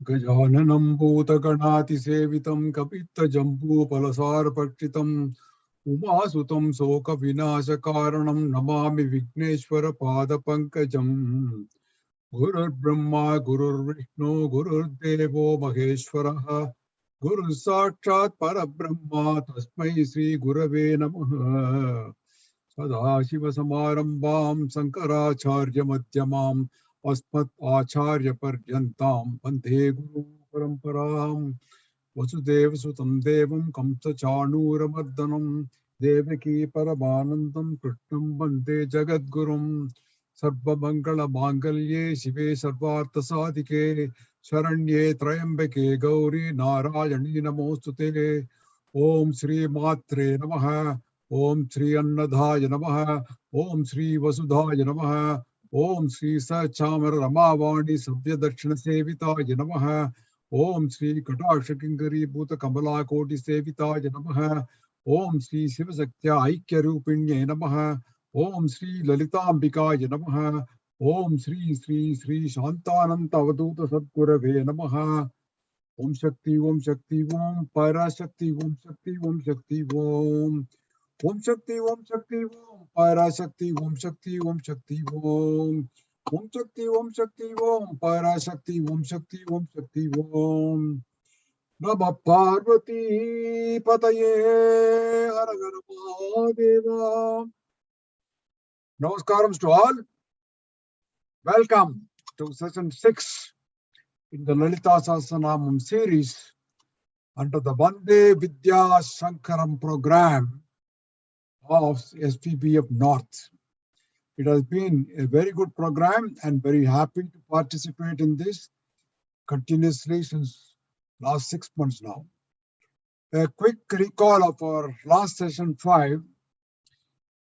Gajananam Bhutaganati Sevitam Kapita Jambu Palasar Pakshitam Umasutam Soka Vinashakaranam Namami Vigneshwara Pada Pankajam Gurur Brahma Gurur Vishnu Gurur Devo Maheshwaraha Guru Sakshat Parabrahma Tasmai Sri Gurave Namaha Sadashiva Samarambam Sankaracharya Madhyamam Asmat Acharya Paryantam Vande Guru Paramparam Vasudeva Sutam Devam Kamsa Chanura Maddanam Devaki Parabanandam Krishnam Vande Jagadgurum Sarva Mangala Mangalye Shive Sarvartha Sadike Sharanye Trayambake Gauri Narayani Namostute Om Sri Matre Namaha Om Sri Annadhaya Namaha Om Sri Vasudhaya Namaha Om Sri Sachamara Ramavani Sabya Dakshina Sevitaya Namaha Om Sri Katashakingari Bhuta Kamala Koti Sevitaya Namaha Om Sri Sivasaktya Aikya Rupinye Namaha Om Sri Lalitambikaya Namaha Om Sri Shantananta Avaduta Sadgurave Namaha Om Shakti Om Parashakti Om Shakti Om Om Shakti Om Parashakti Om Shakti Om Om Shakti Om Parashakti Om Shakti Om Namah Parvati Pataye Har Har Mahadeva. Namaskaram to all. Welcome to session 6 in the Lalitha Sahasranamam series under the Vande Vidya Shankaram program of SVBF North. It has been a very good program and very happy to participate in this continuously since last 6 months now. A quick recall of our last session 5.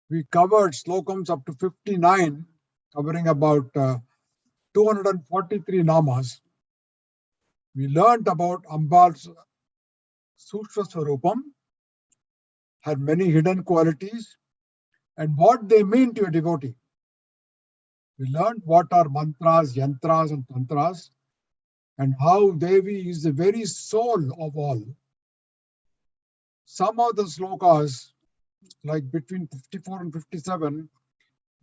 We covered slokams up to 59, covering about 243 namas. We learned about Ambal's Sushva Swarupam, had many hidden qualities, and what they mean to a devotee. We learned what are mantras, yantras, and tantras, and how Devi is the very soul of all. Some of the slokas, like between 54 and 57,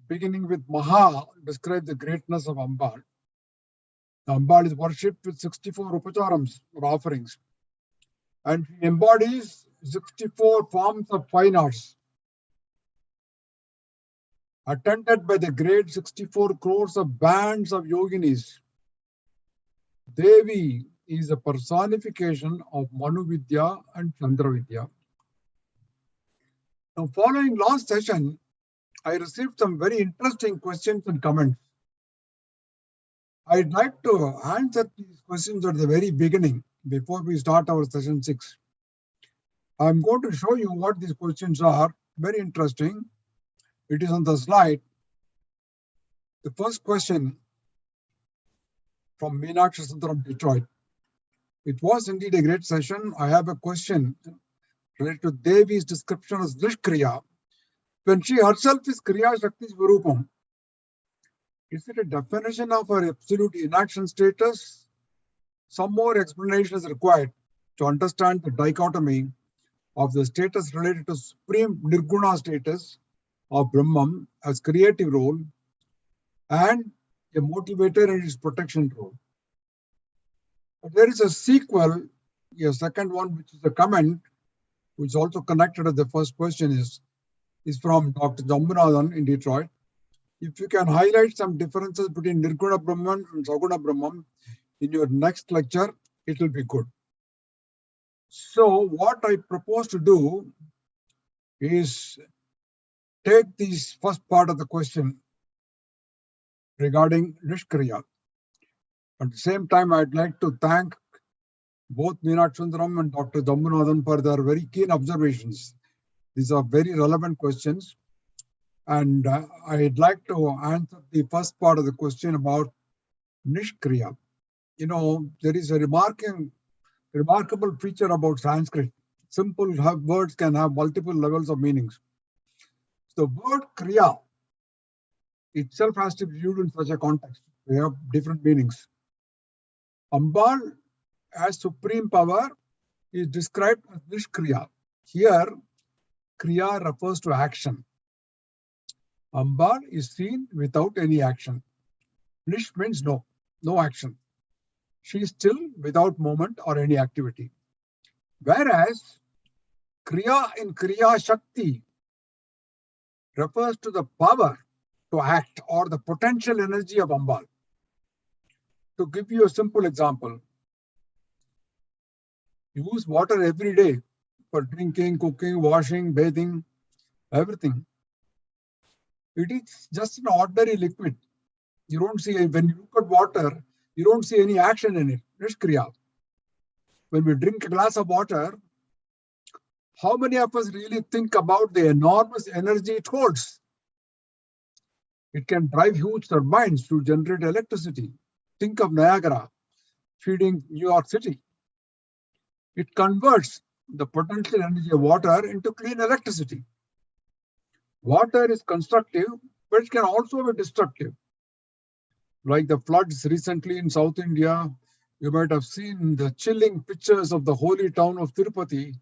beginning with Maha, describe the greatness of Ambal. Ambal is worshipped with 64 upacharams or offerings, and he embodies 64 forms of fine arts, attended by the great 64 crores of bands of yoginis. Devi is a personification of Manu Vidya and Chandra Vidya. Now, following last session, I received some very interesting questions and comments. I'd like to answer these questions at the very beginning before we start our session 6. I'm going to show you what these questions are. Very interesting. It is on the slide. The first question from Meenakshi Sundaram, Detroit. It was indeed a great session. I have a question related to Devi's description as Nishkriya. When she herself is Kriya Shakti Swarupam, is it a definition of her absolute inaction status? Some more explanation is required to understand the dichotomy of the status related to supreme Nirguna status of Brahman as creative role and a motivator and its protection role. But there is a sequel, a second one, which is a comment, which is also connected to the first question, is from Dr. Jambanathan in Detroit. If you can highlight some differences between Nirguna Brahman and Saguna Brahman in your next lecture, it will be good. So what I propose to do is take this first part of the question regarding Nishkriya. At the same time, I'd like to thank both Meenakshi Sundaram and Dr. Jambanathan for their very keen observations. These are very relevant questions. And I'd like to answer the first part of the question about Nishkriya. You know, there is a remarkable feature about Sanskrit. Simple words can have multiple levels of meanings. The word Kriya itself has to be viewed in such a context. They have different meanings. Ambal as supreme power is described as Nishkriya. Here, Kriya refers to action. Amba is seen without any action. Nish means no, no action. She is still without movement or any activity. Whereas Kriya in Kriya Shakti refers to the power to act or the potential energy of Amba. To give you a simple example, use water every day for drinking, cooking, washing, bathing, everything. It is just an ordinary liquid. You don't see, when you look at water, you don't see any action in it. Nishkriya. When we drink a glass of water, how many of us really think about the enormous energy it holds? It can drive huge turbines to generate electricity. Think of Niagara feeding New York City. It converts the potential energy of water into clean electricity. Water is constructive, but it can also be destructive. Like the floods recently in South India, you might have seen the chilling pictures of the holy town of Tirupati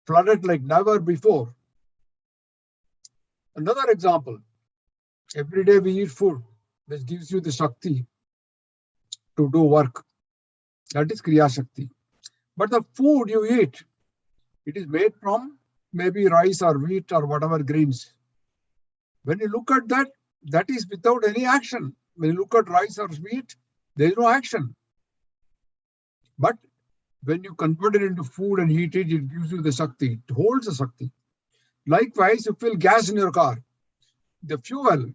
flooded like never before. Another example, every day we eat food, which gives you the Shakti to do work. That is Kriya Shakti. But the food you eat, it is made from maybe rice or wheat or whatever grains. When you look at that, that is without any action. When you look at rice or wheat, there is no action. But when you convert it into food and eat it, it gives you the Shakti. It holds the Shakti. Likewise, you fill gas in your car. The fuel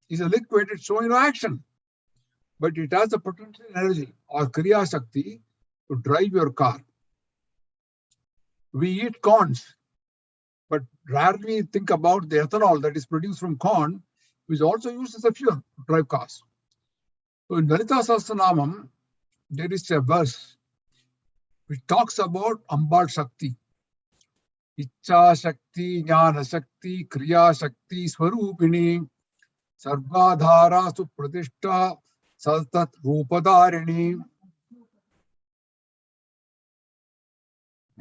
is a liquid, it's showing no action. But it has the potential energy or Kriya Shakti to drive your car. We eat corns, but rarely think about the ethanol that is produced from corn, which is also used as a fuel to drive cars. So in Lalitha Sahasranamam, there is a verse which talks about Amba Shakti. Icha Shakti, Jnana Shakti, Kriya Shakti, Swarupini, Sarvadhara Supratishta, Saltat Rupadharini.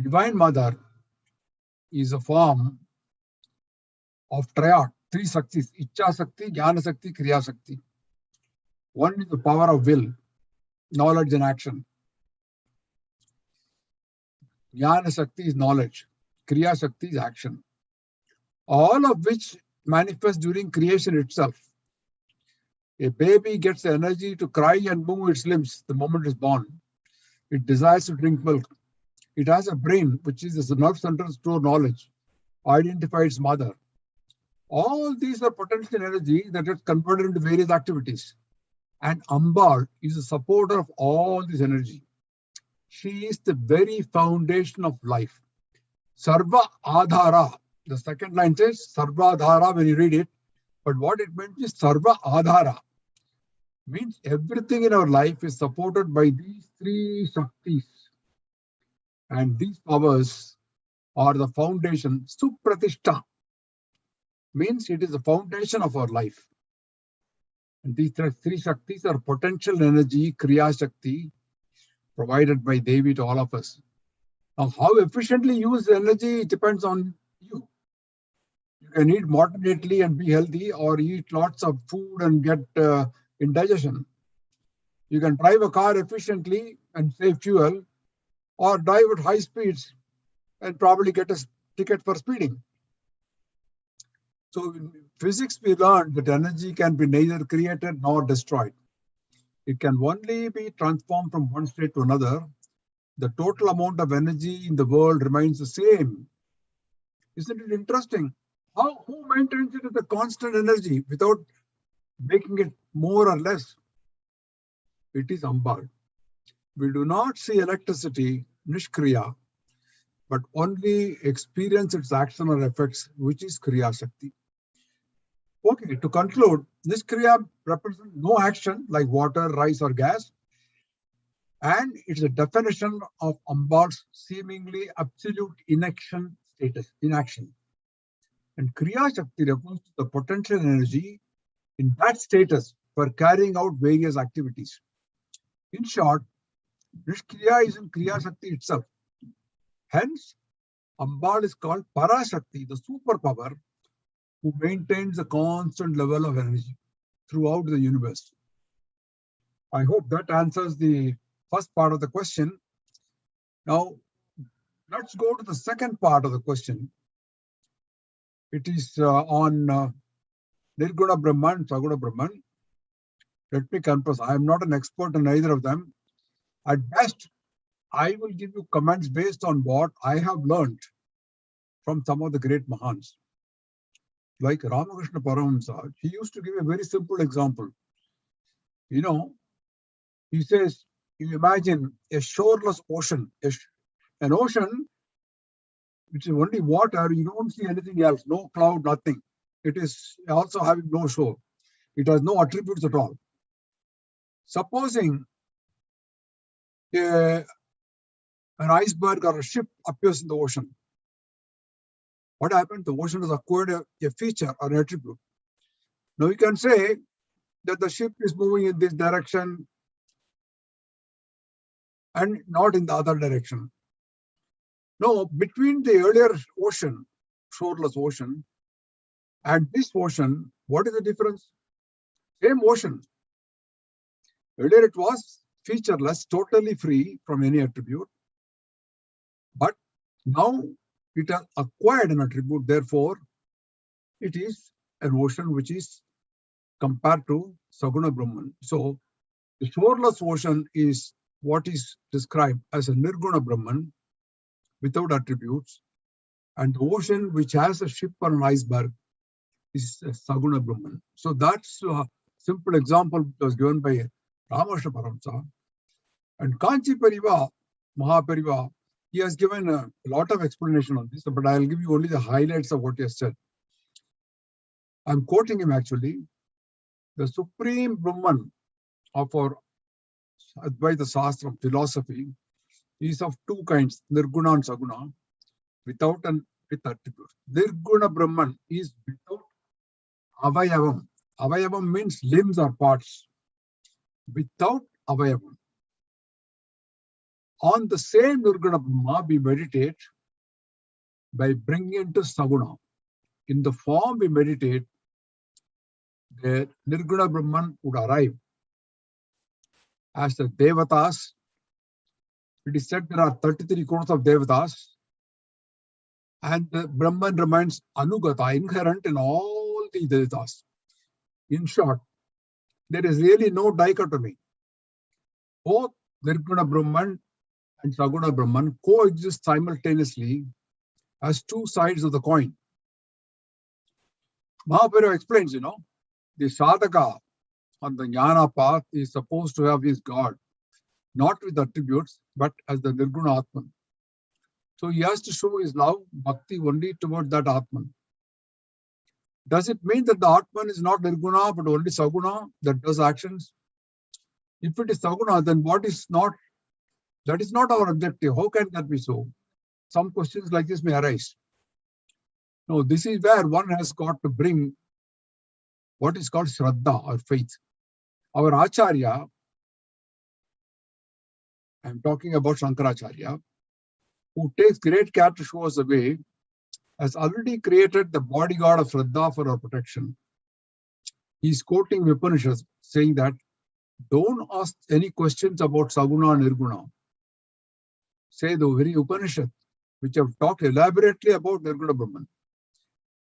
Divine Mother is a form of triad, three Shaktis, Icha Shakti, Jnana Shakti, Kriya Shakti. One is the power of will, knowledge and action. Jnana Shakti is knowledge, Kriya Shakti is action. All of which manifest during creation itself. A baby gets the energy to cry and move its limbs the moment it is born. It desires to drink milk. It has a brain, which is the nerve center to store knowledge, identify its mother. All these are potential energy that is converted into various activities. And Amba is a supporter of all this energy. She is the very foundation of life. Sarva Adhara. The second line says Sarva Adhara when you read it, but what it meant is Sarva Adhara. Means everything in our life is supported by these three Shaktis. And these powers are the foundation. Supratishta means it is the foundation of our life. And these three Shaktis are potential energy, Kriya Shakti, provided by Devi to all of us. Now, how efficiently use the energy depends on you. You can eat moderately and be healthy, or eat lots of food and get indigestion. You can drive a car efficiently and save fuel, or drive at high speeds and probably get a ticket for speeding. So in physics, we learned that energy can be neither created nor destroyed. It can only be transformed from one state to another. The total amount of energy in the world remains the same. Isn't it interesting? Who maintains it as a constant energy without making it more or less? It is Amba. We do not see electricity, Nishkriya, but only experience its action or effects, which is Kriya Shakti. Okay, to conclude, Nishkriya represents no action like water, rice, or gas, and it's a definition of Amba's seemingly absolute inaction status, inaction. And Kriya Shakti refers to the potential energy in that status for carrying out various activities. In short, Nishkriya is in Kriya Shakti itself. Hence, Ambal is called Parashakti, the superpower who maintains a constant level of energy throughout the universe. I hope that answers the first part of the question. Now, let's go to the second part of the question. It is on Nirguna Brahman, Saguna Brahman. Let me confess, I am not an expert in either of them. At best, I will give you comments based on what I have learned from some of the great Mahans. Like Ramakrishna Paramahamsa, he used to give a very simple example. You know, he says, you imagine a shoreless ocean, an ocean which is only water, you don't see anything else, no cloud, nothing. It is also having no shore. It has no attributes at all. Supposing an iceberg or a ship appears in the ocean, what happened? The ocean has acquired a feature or an attribute. Now you can say that the ship is moving in this direction and not in the other direction. No, between the earlier ocean, shoreless ocean, and this ocean, what is the difference? Same ocean. Earlier it was featureless, totally free from any attribute. But now it has acquired an attribute, therefore it is an ocean which is compared to Saguna Brahman. So the shoreless ocean is what is described as a Nirguna Brahman without attributes, and the ocean which has a ship or an iceberg is a Saguna Brahman. So that's a simple example that was given by Ramakrishna Paramahamsa. And Kanchi Pariva, Mahapariva, he has given a lot of explanation on this, but I'll give you only the highlights of what he has said. I'm quoting him actually. The supreme Brahman of our Advaita Sahasram philosophy is of two kinds, Nirguna and Saguna, without and with attributes. Nirguna Brahman is without avayavam. Avayavam means limbs or parts. Without avayavam. On the same Nirguna Brahma, we meditate by bringing it to Saguna. In the form we meditate, the Nirguna Brahman would arrive. As the Devatas, it is said there are 33 crores of Devatas, and the Brahman remains Anugata, inherent in all the Devatas. In short, there is really no dichotomy. Both Nirguna Brahman and Saguna Brahman coexist simultaneously as two sides of the coin. Mahaprabhu explains, the sadhaka on the jnana path is supposed to have his God, not with attributes, but as the Nirguna Atman. So he has to show his love, bhakti, only towards that Atman. Does it mean that the Atman is not Nirguna, but only Saguna that does actions? If it is Saguna, then what is not? That is not our objective. How can that be so? Some questions like this may arise. No, this is where one has got to bring what is called Shraddha or faith. Our Acharya, I'm talking about Shankaracharya, who takes great care to show us the way, has already created the bodyguard of Shraddha for our protection. He's quoting Upanishads saying that don't ask any questions about Saguna and Nirguna. Say the very Upanishad, which have talked elaborately about Nirguna Brahman.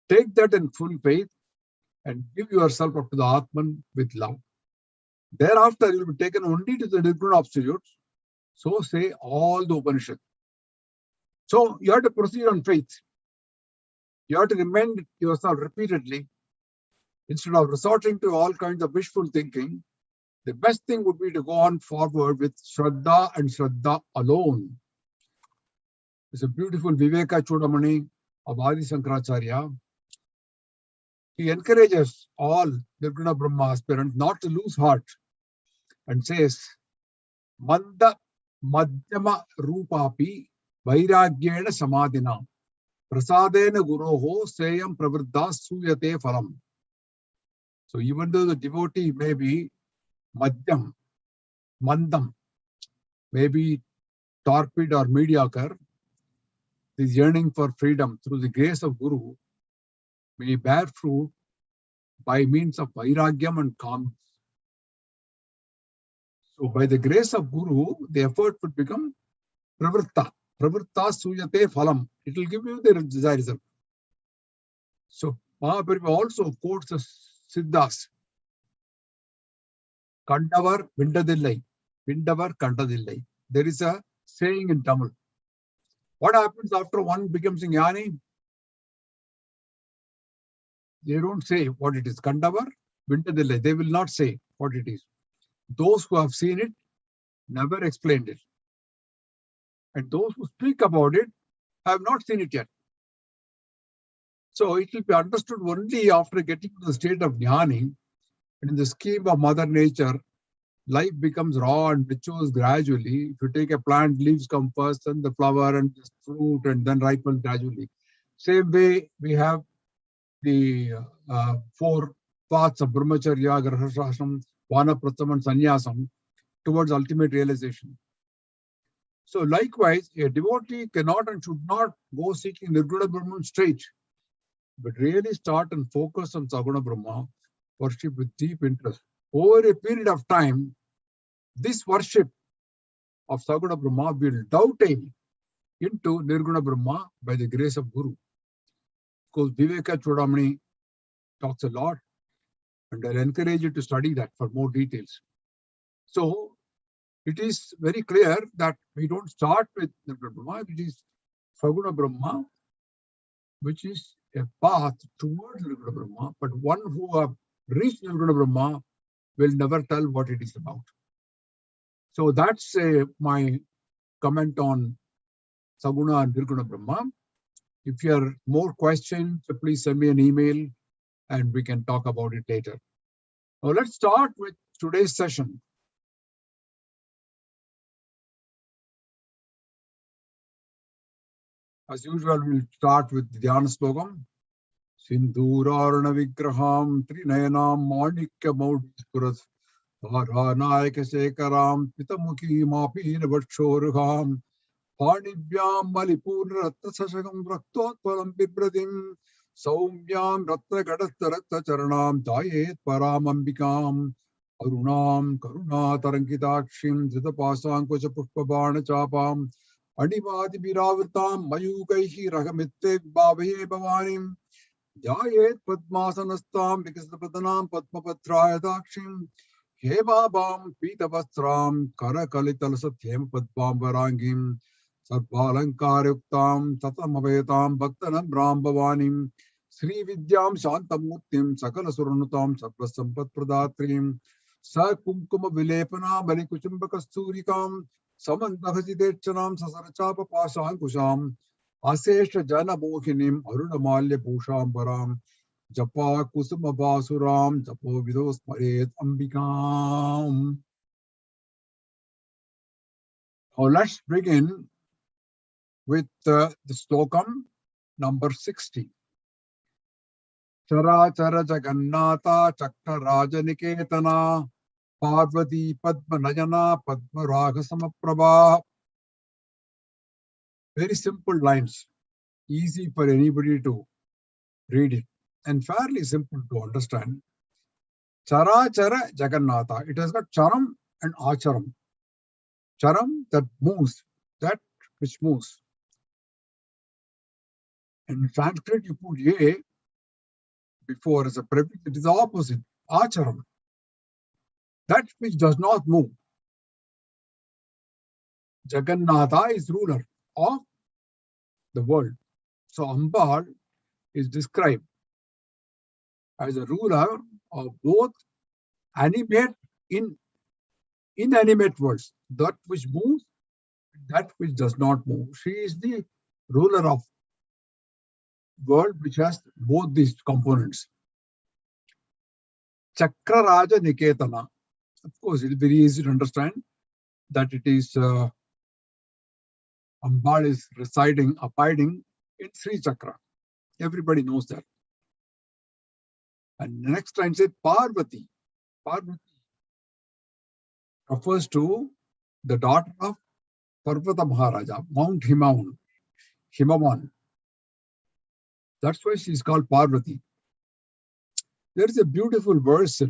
Take that in full faith and give yourself up to the Atman with love. Thereafter, you will be taken only to the Nirguna absolutes. So say all the Upanishads. So you have to proceed on faith. You have to remind yourself repeatedly, instead of resorting to all kinds of wishful thinking, the best thing would be to go on forward with Shraddha and Shraddha alone. It's a beautiful Viveka Chudamani of Adi Shankaracharya. He encourages all Nirguna Brahma aspirants not to lose heart and says, Manda Madhyama Rupapi Vairagyena Samadhina Prasadena Guroho Seyam Pravriddha Suyate Phalam. So even though the devotee may be Madhyam, Mandam, maybe torpid or mediocre, this yearning for freedom through the grace of Guru may bear fruit by means of vairagyam and calmness. So by the grace of Guru, the effort would become pravritta. Pravritta suyate phalam. It will give you the desired result. So Mahaprabhu also quotes the Siddhas. Kandavar Vindadillai. Vindavar Kandadillai. There is a saying in Tamil. What happens after one becomes a jnani? They don't say what it is. Kandavar Vindadillai. They will not say what it is. Those who have seen it never explained it. And those who speak about it have not seen it yet. So it will be understood only after getting to the state of jnani. And in the scheme of Mother Nature, life becomes raw and matures gradually. If you take a plant, leaves come first, and the flower and the fruit, and then ripen gradually. Same way, we have the 4 paths of brahmacharya, grahasthaashram, vanapratham, and sannyasam towards ultimate realization. So likewise, a devotee cannot and should not go seeking Nirguna Brahman straight, but really start and focus on Saguna Brahma, worship with deep interest. Over a period of time, this worship of Saguna Brahma will dovetail into Nirguna Brahma by the grace of Guru. Because Viveka Chudamani talks a lot, and I'll encourage you to study that for more details. So it is very clear that we don't start with Nirguna Brahma, it is Saguna Brahma, which is a path towards Nirguna Brahma, but one who have reached Nirguna Brahma will never tell what it is about. So that's my comment on Saguna and Nirguna Brahma. If you have more questions, please send me an email and we can talk about it later. Now let's start with today's session. As usual, we'll start with Dhyana Slokam. Sindhurarana Vigraham Trinayanam Manikya Maudispurat Naika Sekaram Pitamukhi Mapina Vatshoruham Panibhyam Malipurna Ratta Sashakam Raktotparam Bibradim Saumyam Ratta Gadatta Ratta Charanam Dayet Paramambikam Arunam Karuna Tarankitakshim Zitapasam Kocha Pushpabana Chapam Anivadi Biravitam Mayukaihi Ragamitte Bhavaye Bhavanim Jayet Padmasanastam Vikasnapadanam Padmapatraya Dakshim Hevabam Pitavastram Karakalital Satyam Padbam Varangim Sarpalankar Tatamavayatam Bhaktanam Ram Bhavanim Sri Vidyam Shantamurtim Sakala Suranutam Sarvasampat Pradatrim Sa Kumkuma Vilepana Balikuchumbakasturikam Samantahajidechanam Sasarachapa Pashankusham Asesha Jana Mohinim Arunamalya Bhushambaram Japa Kusuma Basuram Japo Vidos Maret Ambikam. Now let's begin with the slokam number 60. Chara Chara Jagannatha Chakra Raja Niketana Parvati Padma Najana Padma Raga Samaprabha. Very simple lines, easy for anybody to read it, and fairly simple to understand. Chara Chara Jagannatha. It has got charam and acharam. Charam, that moves, that which moves. In Sanskrit, you put ye before as a prefix, it is the opposite, acharam. That which does not move. Jagannatha is ruler of the world. So Ambal is described as a ruler of both animate in inanimate worlds, that which moves, that which does not move. She is the ruler of world which has both these components. Chakra Raja Niketana. Of course, it is very easy to understand that it is Ambal is abiding in Sri Chakra. Everybody knows that. And the next line said Parvati. Parvati refers to the daughter of Parvata Maharaja, Mount Himavan. That's why she's called Parvati. There is a beautiful verse,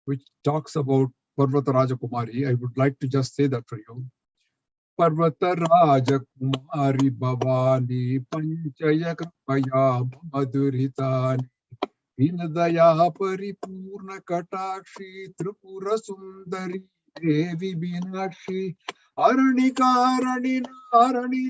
which talks about Parvata Rajakumari. I would like to just say that for you. Parvata Rajakumari Bhavani Panchaya Kripaya Madhuritani Vinadaya Paripurna Katakshi Tripura Sundari Devi Binakshi Aranikarani Narani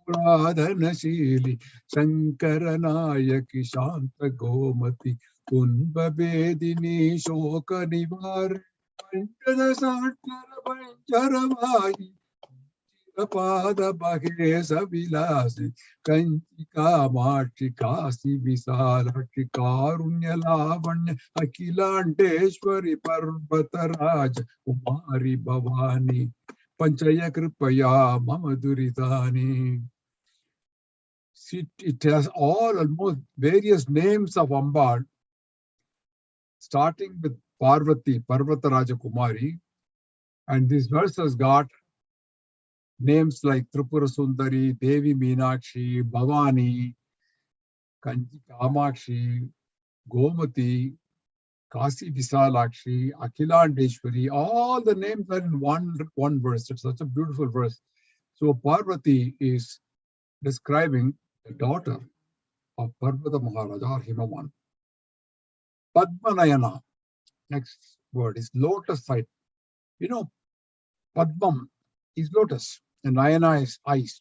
Puradhanashili Shankaranayaki Shanta Gomati Kunbabedini Shoka Nivar Panchada Sattara Pancharavai Pada Bahesa Vilasi Kanchika Machi Kasi Visalachi Karunya Lavanya Akilandeshwari Parvata Raja Kumari Bhavani Panchaya Kripaya Mama Duritani. It has almost various names of Ambal, starting with Parvati, Parvata Rajakumari, and this verse has got names like Tripura Sundari, Devi Meenakshi, Bhavani, Kanchi Kamakshi, Gomati, Kasi Visalakshi, Akhilandeshwari. All the names are in one verse. It's such a beautiful verse. So Parvati is describing the daughter of Parvata Maharaja or Himavan. Padmanayana, next word is lotus sight. Padmam is lotus and Nayana is eyes.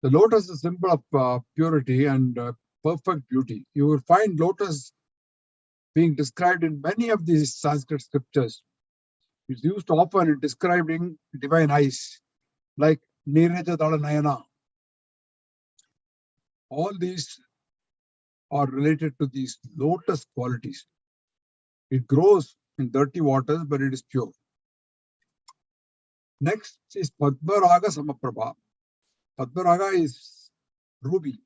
The lotus is a symbol of purity and perfect beauty. You will find lotus being described in many of these Sanskrit scriptures. It's used often in describing divine eyes, like Niraja Dala Nayana. All these are related to these lotus qualities. It grows in dirty waters, but it is pure. Next is Padmaraga Samaprabha. Padmaraga is ruby.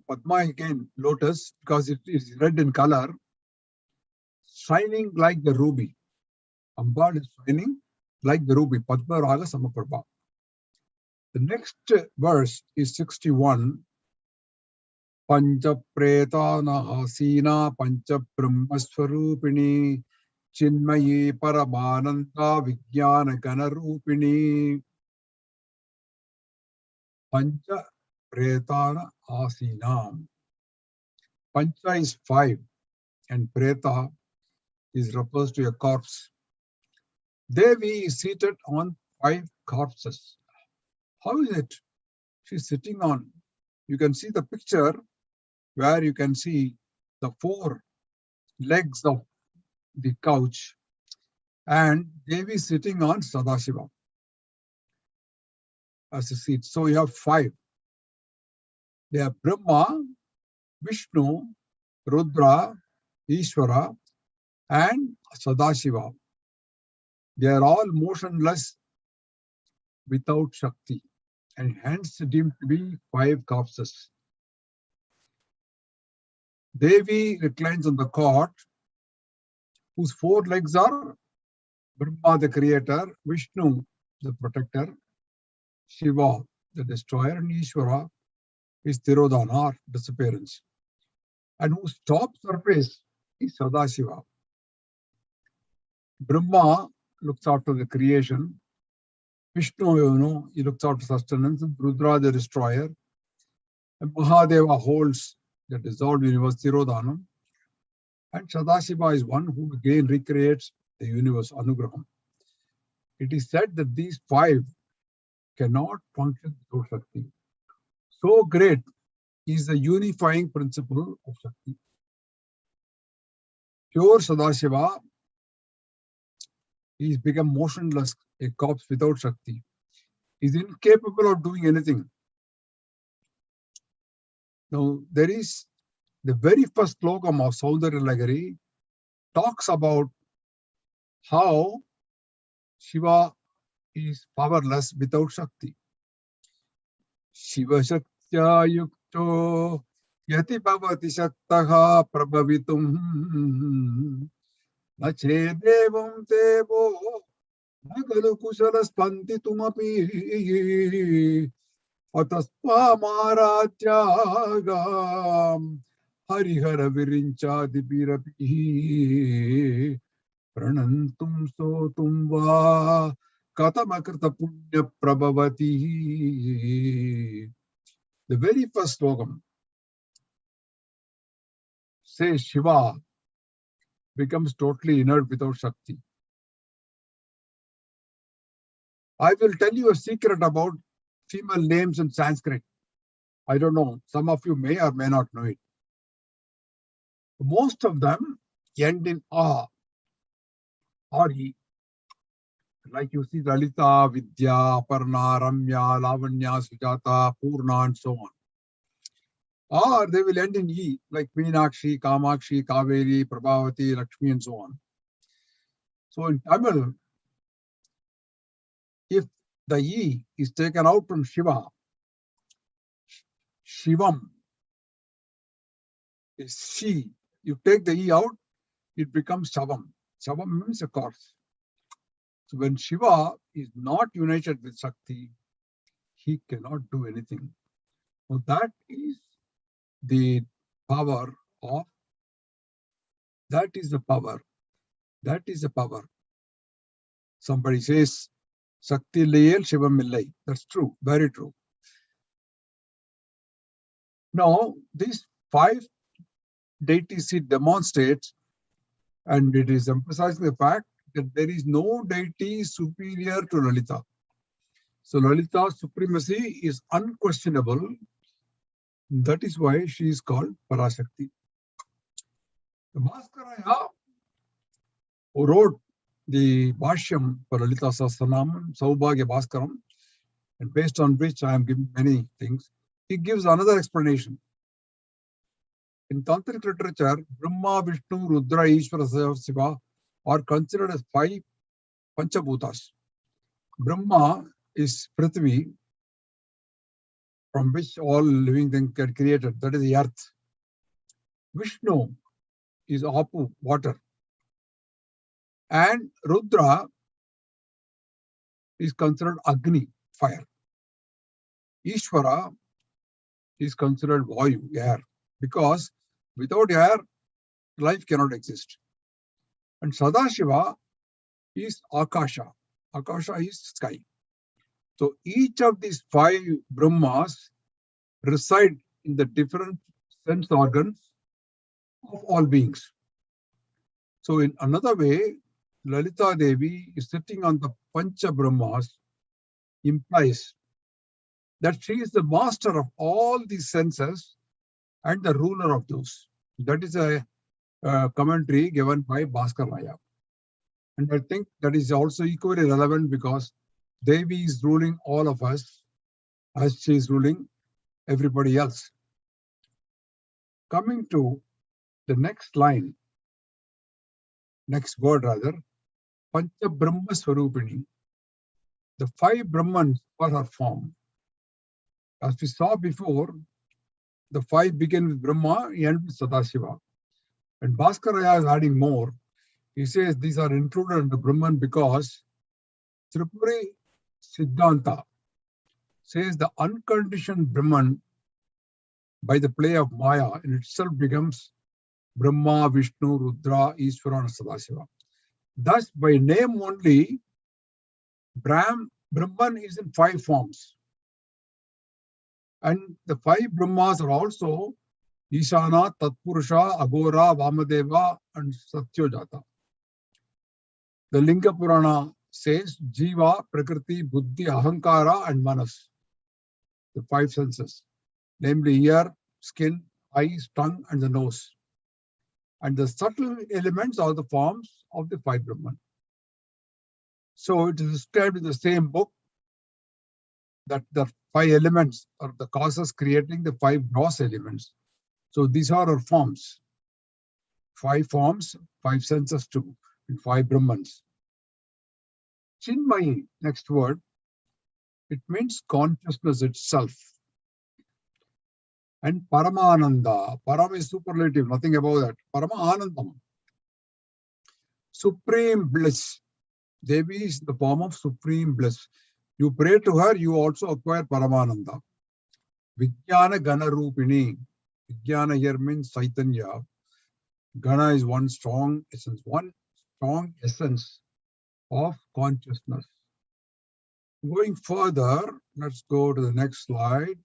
Padma again lotus because it is red in color, shining like the ruby. Ambal is shining like the ruby. Padmaraga Samaprabha. The next verse is 61. Pancha Pretana Hasina Pancha Brahmaswarupini Chinmayi Paramananda Vijnana Ganarupini. Pancha Pretana Asinam. Pancha is 5 and Preta is refers to a corpse. Devi is seated on 5 corpses. How is it? She's sitting on. You can see the picture where you can see the 4 legs of the couch and Devi sitting on Sadashiva as a seat. So you have 5. They are Brahma, Vishnu, Rudra, Ishvara, and Sadashiva. They are all motionless without Shakti and hence deemed to be 5 corpses. Devi reclines on the cot, whose 4 legs are Brahma, the creator, Vishnu, the protector, Shiva, the destroyer, and Ishvara is Tirodhana, or disappearance, and whose top surface is Sadashiva. Brahma looks after the creation, Vishnu, he looks after sustenance, and Rudra, the destroyer, and Mahadeva holds the dissolved universe, Tirodhanam, and Sadashiva is one who again recreates the universe, Anugraham. It is said that these 5 cannot function without Shakti. So great is the unifying principle of Shakti. Pure Sadashiva is become motionless, a corpse without Shakti. He is incapable of doing anything. Now, there is the very first slokam of Saundarya talks about how Shiva is powerless without Shakti. Shiva Shaktya Yukto Yati Bhavati Shaktaha Prabhavitum Na chedevam tevo nagalu kusala spanti tumapi ataspa maratyagam harihara virincha dipirapi pranantum sotum va katamakrita punya prabhavati. The very first slogam says Shiva becomes totally inert without Shakti. I will tell you a secret about female names in Sanskrit. I don't know, some of you may or may not know it. Most of them end in A or E. Like you see Lalitha, Vidya, Aparna, Ramya, Lavanya, Sujata, Purna, and so on. Or they will end in E, like Meenakshi, Kamakshi, Kaveri, Prabhavati, Lakshmi, and so on. So in Tamil, if the E is taken out from Shiva, Shivam is she. You take the E out, it becomes Shavam. Shavam means a corpse. So when Shiva is not united with Shakti, he cannot do anything. So that is the power of, that is the power. That is the power. Somebody says, Shakti Layel Shivam Millai. That's true, very true. Now, these 5 deities it demonstrates, and it is emphasizing the fact that there is no deity superior to Lalita. So Lalita's supremacy is unquestionable. That is why she is called Parashakti. The Bhaskaraya, who wrote the Bhashyam for Lalitha Sahasranamam, Saubhagya Bhaskaram, and based on which I am giving many things, he gives another explanation. In Tantric literature, Brahma, Vishnu, Rudra, Ishvara, Shiva are considered as 5 Panchabhutas. Brahma is Prithvi, from which all living things get created. That is the earth. Vishnu is Apu, water. And Rudra is considered Agni, fire. Ishvara is considered Vayu, air, because without air, life cannot exist. And Sadashiva is Akasha. Akasha is sky. So each of these 5 Brahmas reside in the different sense organs of all beings. So in another way, Lalita Devi is sitting on the Pancha Brahmas implies that she is the master of all these senses and the ruler of those. That is a commentary given by Bhaskaraya. And I think that is also equally relevant because Devi is ruling all of us as she is ruling everybody else. Coming to the next line, next word rather, Pancha Brahma Swarupini. The 5 Brahmans are her form. As we saw before, the 5 begin with Brahma, end with Sadashiva. And Bhaskaraya is adding more. He says these are included in the Brahman because Tripuri Siddhanta says the unconditioned Brahman by the play of Maya in itself becomes Brahma, Vishnu, Rudra, Ishvara, and Sadashiva. Thus, by name only, Brahman is in 5 forms. And the 5 Brahmas are also Ishana, Tatpurusha, Agora, Vamadeva, and Satyojata. The Linga Purana says Jiva, Prakriti, Buddhi, Ahankara, and Manas, the 5 senses, namely ear, skin, eyes, tongue, and the nose. And the subtle elements are the forms of the 5 Brahman. So it is described in the same book that the 5 elements are the causes creating the 5 gross elements. So these are our forms. 5 forms, 5 senses too, and 5 Brahmans. Chinmayi, next word, it means consciousness itself. And Paramananda, Param is superlative, nothing above that. Parama Anandam. supreme bliss. Devi is the form of supreme bliss. You pray to her, you also acquire Paramananda. Vijnana Gana Rupini. Vijnana here means Chaitanya. Gana is one strong essence of consciousness. Going further, let's go to the next slide.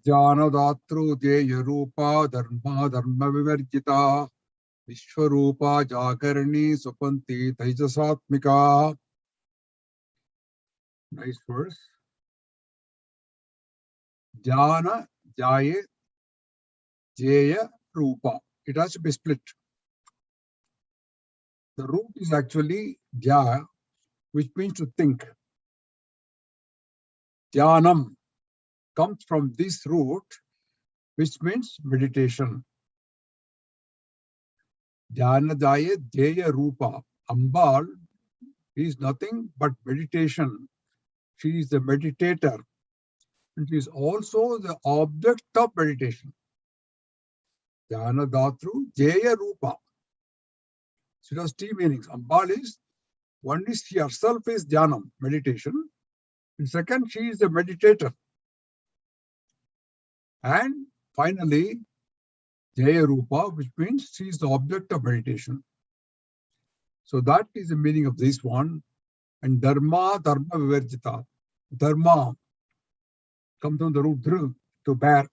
Jnanadatru Deya Rupa Dharma Dharma Vivarjita Vishwarupa Jagarani Supanti Taijasatmika. Nice verse. Jnana Jaye Jaya Rupa. It has to be split. The root is actually Jaya, which means to think. Dhyanam comes from this root, which means meditation. Dhyana Jaya Jaya Rupa. Ambal is nothing but meditation. She is the meditator. And she is also the object of meditation. Dhyana Datru Jaya Rupa. So it has two meanings. Ambal is, one is she herself is Dhyanam, meditation. And second, she is the meditator. And finally, Jaya Rupa, which means she is the object of meditation. So that is the meaning of this one. And Dharma, Dharma Vivarjita. Dharma comes from the root dhr, to bear.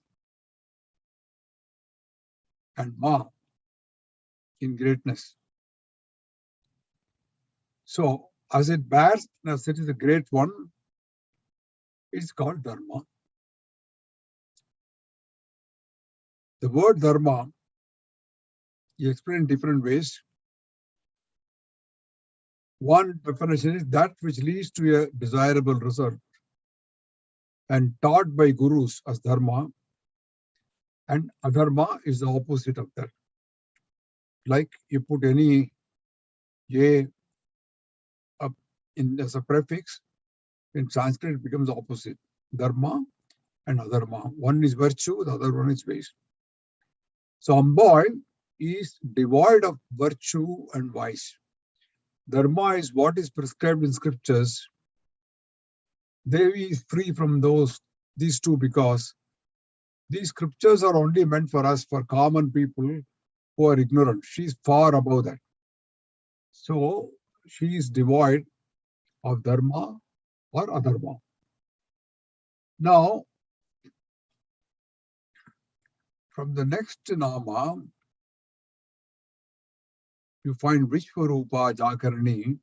And ma, in greatness. So as it bears, as it is a great one, it's called Dharma. The word Dharma is explained in different ways. One definition is that which leads to a desirable result and taught by gurus as Dharma, and Adharma is the opposite of that. Like you put any A up in as a prefix, in Sanskrit it becomes opposite. Dharma and Adharma. One is virtue, the other one is vice. So Ambal is devoid of virtue and vice. Dharma is what is prescribed in scriptures. Devi is free from these two, because these scriptures are only meant for us, for common people who are ignorant. She is far above that. So she is devoid of Dharma or Adharma. Now, from the next Nama, you find Vishwarupa Jakarani.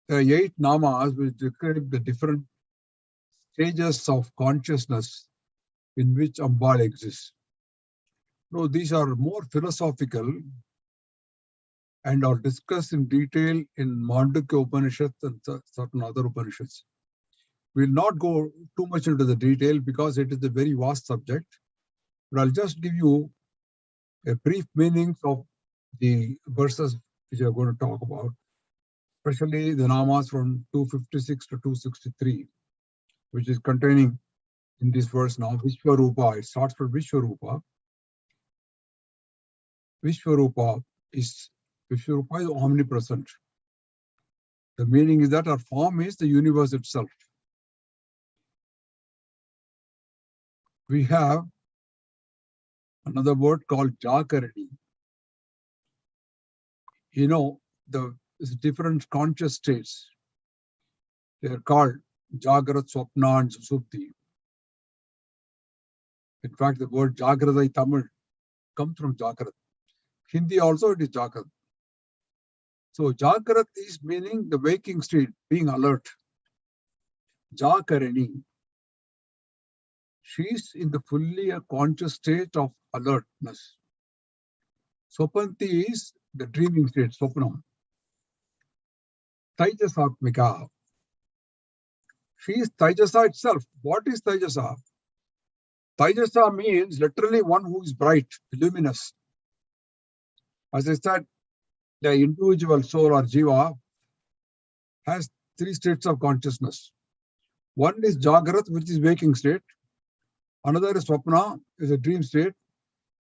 There are 8 Namas which describe the different stages of consciousness in which Ambal exists. No, these are more philosophical and are discussed in detail in Mandukya Upanishads and certain other Upanishads. We will not go too much into the detail because it is a very vast subject, but I'll just give you a brief meanings of the verses which we are going to talk about, especially the Namas from 256 to 263, which is containing in this verse now, Vishwarupa. It starts with Vishwarupa. Vishwarupa is omnipresent. The meaning is that our form is the universe itself. We have another word called Jakarani. You know, the different conscious states. They are called Jagrat, Swapna, and Susupti. In fact, the word Jagradai Tamil comes from Jagrat. Hindi also it is Jagrat. So Jagrat is meaning the waking state, being alert. Jakarani. She is in the fully conscious state of alertness. Sopanti is the dreaming state, Sopnam. Taijasatmika. She is Taijasa itself. What is Taijasa? Taijasa means literally one who is bright, luminous. As I said, the individual soul or jiva has 3 states of consciousness. One is Jagrat, which is waking state. Another is Swapna, is a dream state.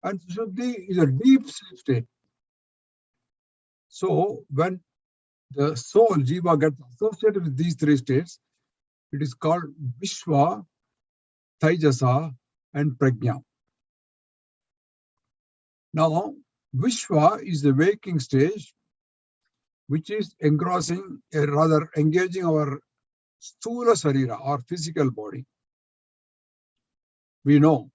And Sushupti is a deep sleep state. So when the soul, Jiva, gets associated with these three states, it is called Vishwa, Taijasa, and Prajna. Now, Vishwa is the waking stage, which is engaging our Sthula Sarira, our physical body. We know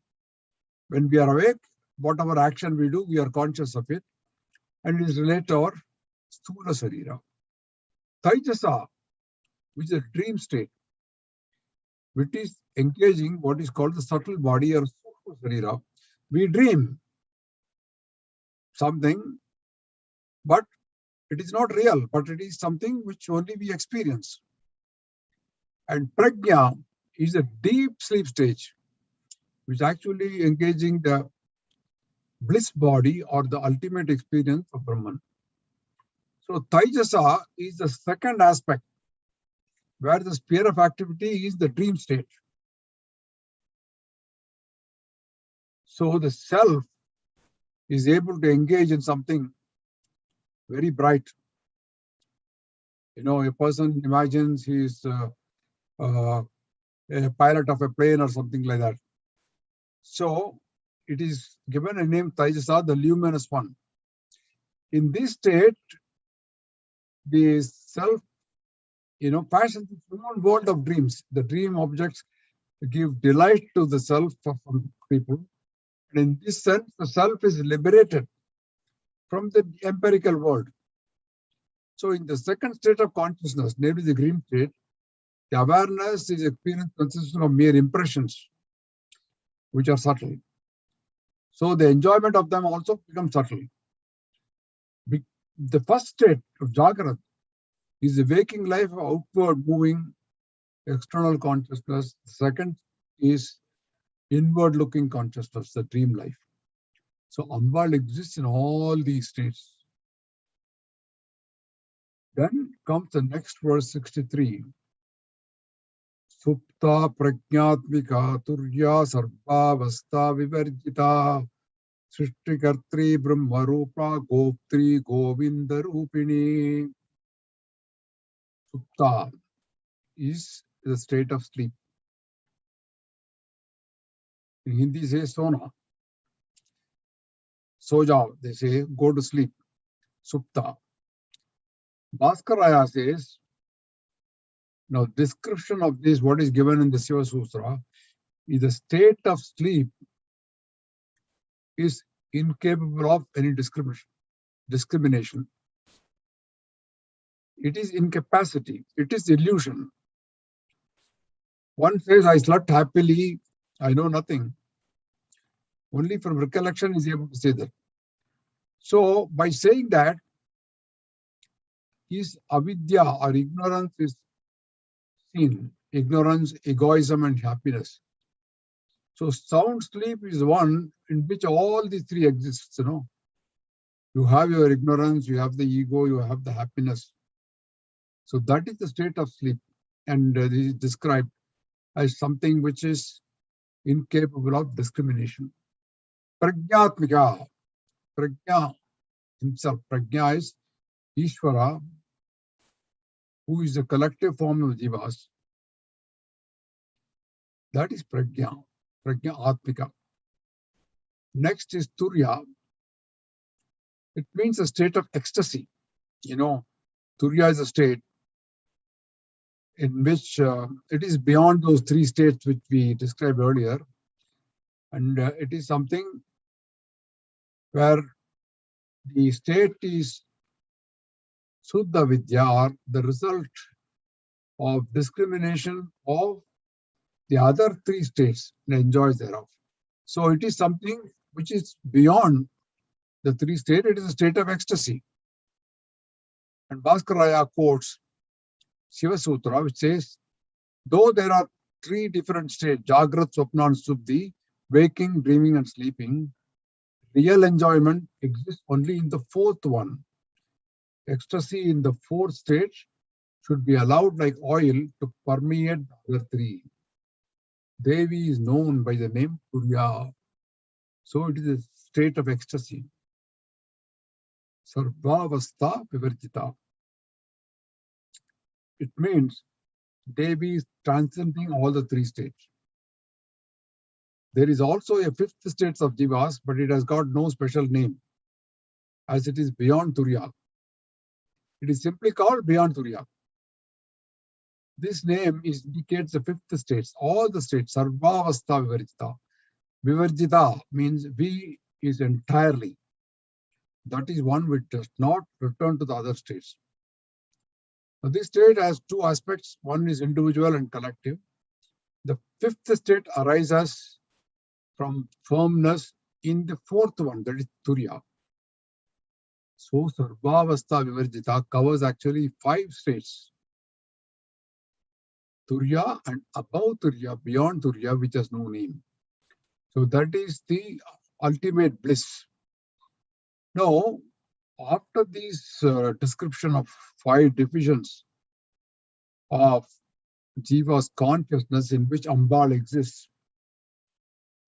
when we are awake, whatever action we do, we are conscious of it, and it is related to our Sthula Sarira. Taijasa, which is a dream state, which is engaging what is called the subtle body or Sthula Sarira. We dream something, but it is not real, but it is something which only we experience. And Prajna is a deep sleep stage, which is actually engaging the bliss body or the ultimate experience of Brahman. So Taijasa is the second aspect, where the sphere of activity is the dream state. So the self is able to engage in something very bright. You know, a person imagines he is a pilot of a plane or something like that. So it is given a name Taijasa, the luminous one. In this state, the self, passions its own world of dreams. The dream objects give delight to the self for some people. And in this sense, the self is liberated from the empirical world. So in the second state of consciousness, namely the dream state, the awareness is experience consisting of mere impressions, which are subtle. So the enjoyment of them also becomes subtle. The first state of Jagrat is the waking life of outward moving external consciousness. The second is inward looking consciousness, the dream life. So Ambal exists in all these states. Then comes the next verse 63. Supta prajnatmika turya sarvavastha vivarjita Srishtikartri Brahmarupa Goptri Govinda Rupini. Supta is the state of sleep. In Hindi, say Sona. Sojao, they say go to sleep. Supta. Bhaskaraya says, now description of this, what is given in the Shiva Sutra, is the state of sleep is incapable of any discrimination. It is incapacity. It is illusion. One says, I slept happily, I know nothing. Only from recollection is able to say that. So by saying that, his avidya or ignorance is seen. Ignorance, egoism, and happiness. So sound sleep is one in which all these three exist. You have your ignorance, you have the ego, you have the happiness. So that is the state of sleep, and this is described as something which is incapable of discrimination. Prajnatmika, Prajna himself, Prajna is Ishvara, who is the collective form of jivas. That is Prajna, Prajna Atmika. Next is Turya. It means a state of ecstasy. Turya is a state in which it is beyond those three states which we described earlier. And it is something where the state is Suddha Vidya, or the result of discrimination of the other three states and enjoys thereof. So it is something which is beyond the three states. It is a state of ecstasy. And Bhaskaraya quotes Shiva Sutra, which says, though there are three different states, Jagrat, Swapna, and Subdhi, waking, dreaming, and sleeping, real enjoyment exists only in the fourth one. Ecstasy in the fourth stage should be allowed like oil to permeate the other three. Devi is known by the name Turiya. So it is a state of ecstasy. Sarvavastha Vivarjita. It means Devi is transcending all the three states. There is also a fifth state of Jivas, but it has got no special name, as it is beyond Turiya. It is simply called beyond Turiya. This name indicates the fifth states, all the states, Sarvavastha Vivarjita. Vivarjita means V is entirely. That is one which does not return to the other states. Now, this state has two aspects. One is individual and collective. The fifth state arises from firmness in the fourth one, that is Turiya. So Sarvavastha Vivarjita covers actually 5 states. Turiya and above Turiya, beyond Turiya, which has no name. So that is the ultimate bliss. Now, after this description of 5 divisions of Jiva's consciousness in which Ambal exists,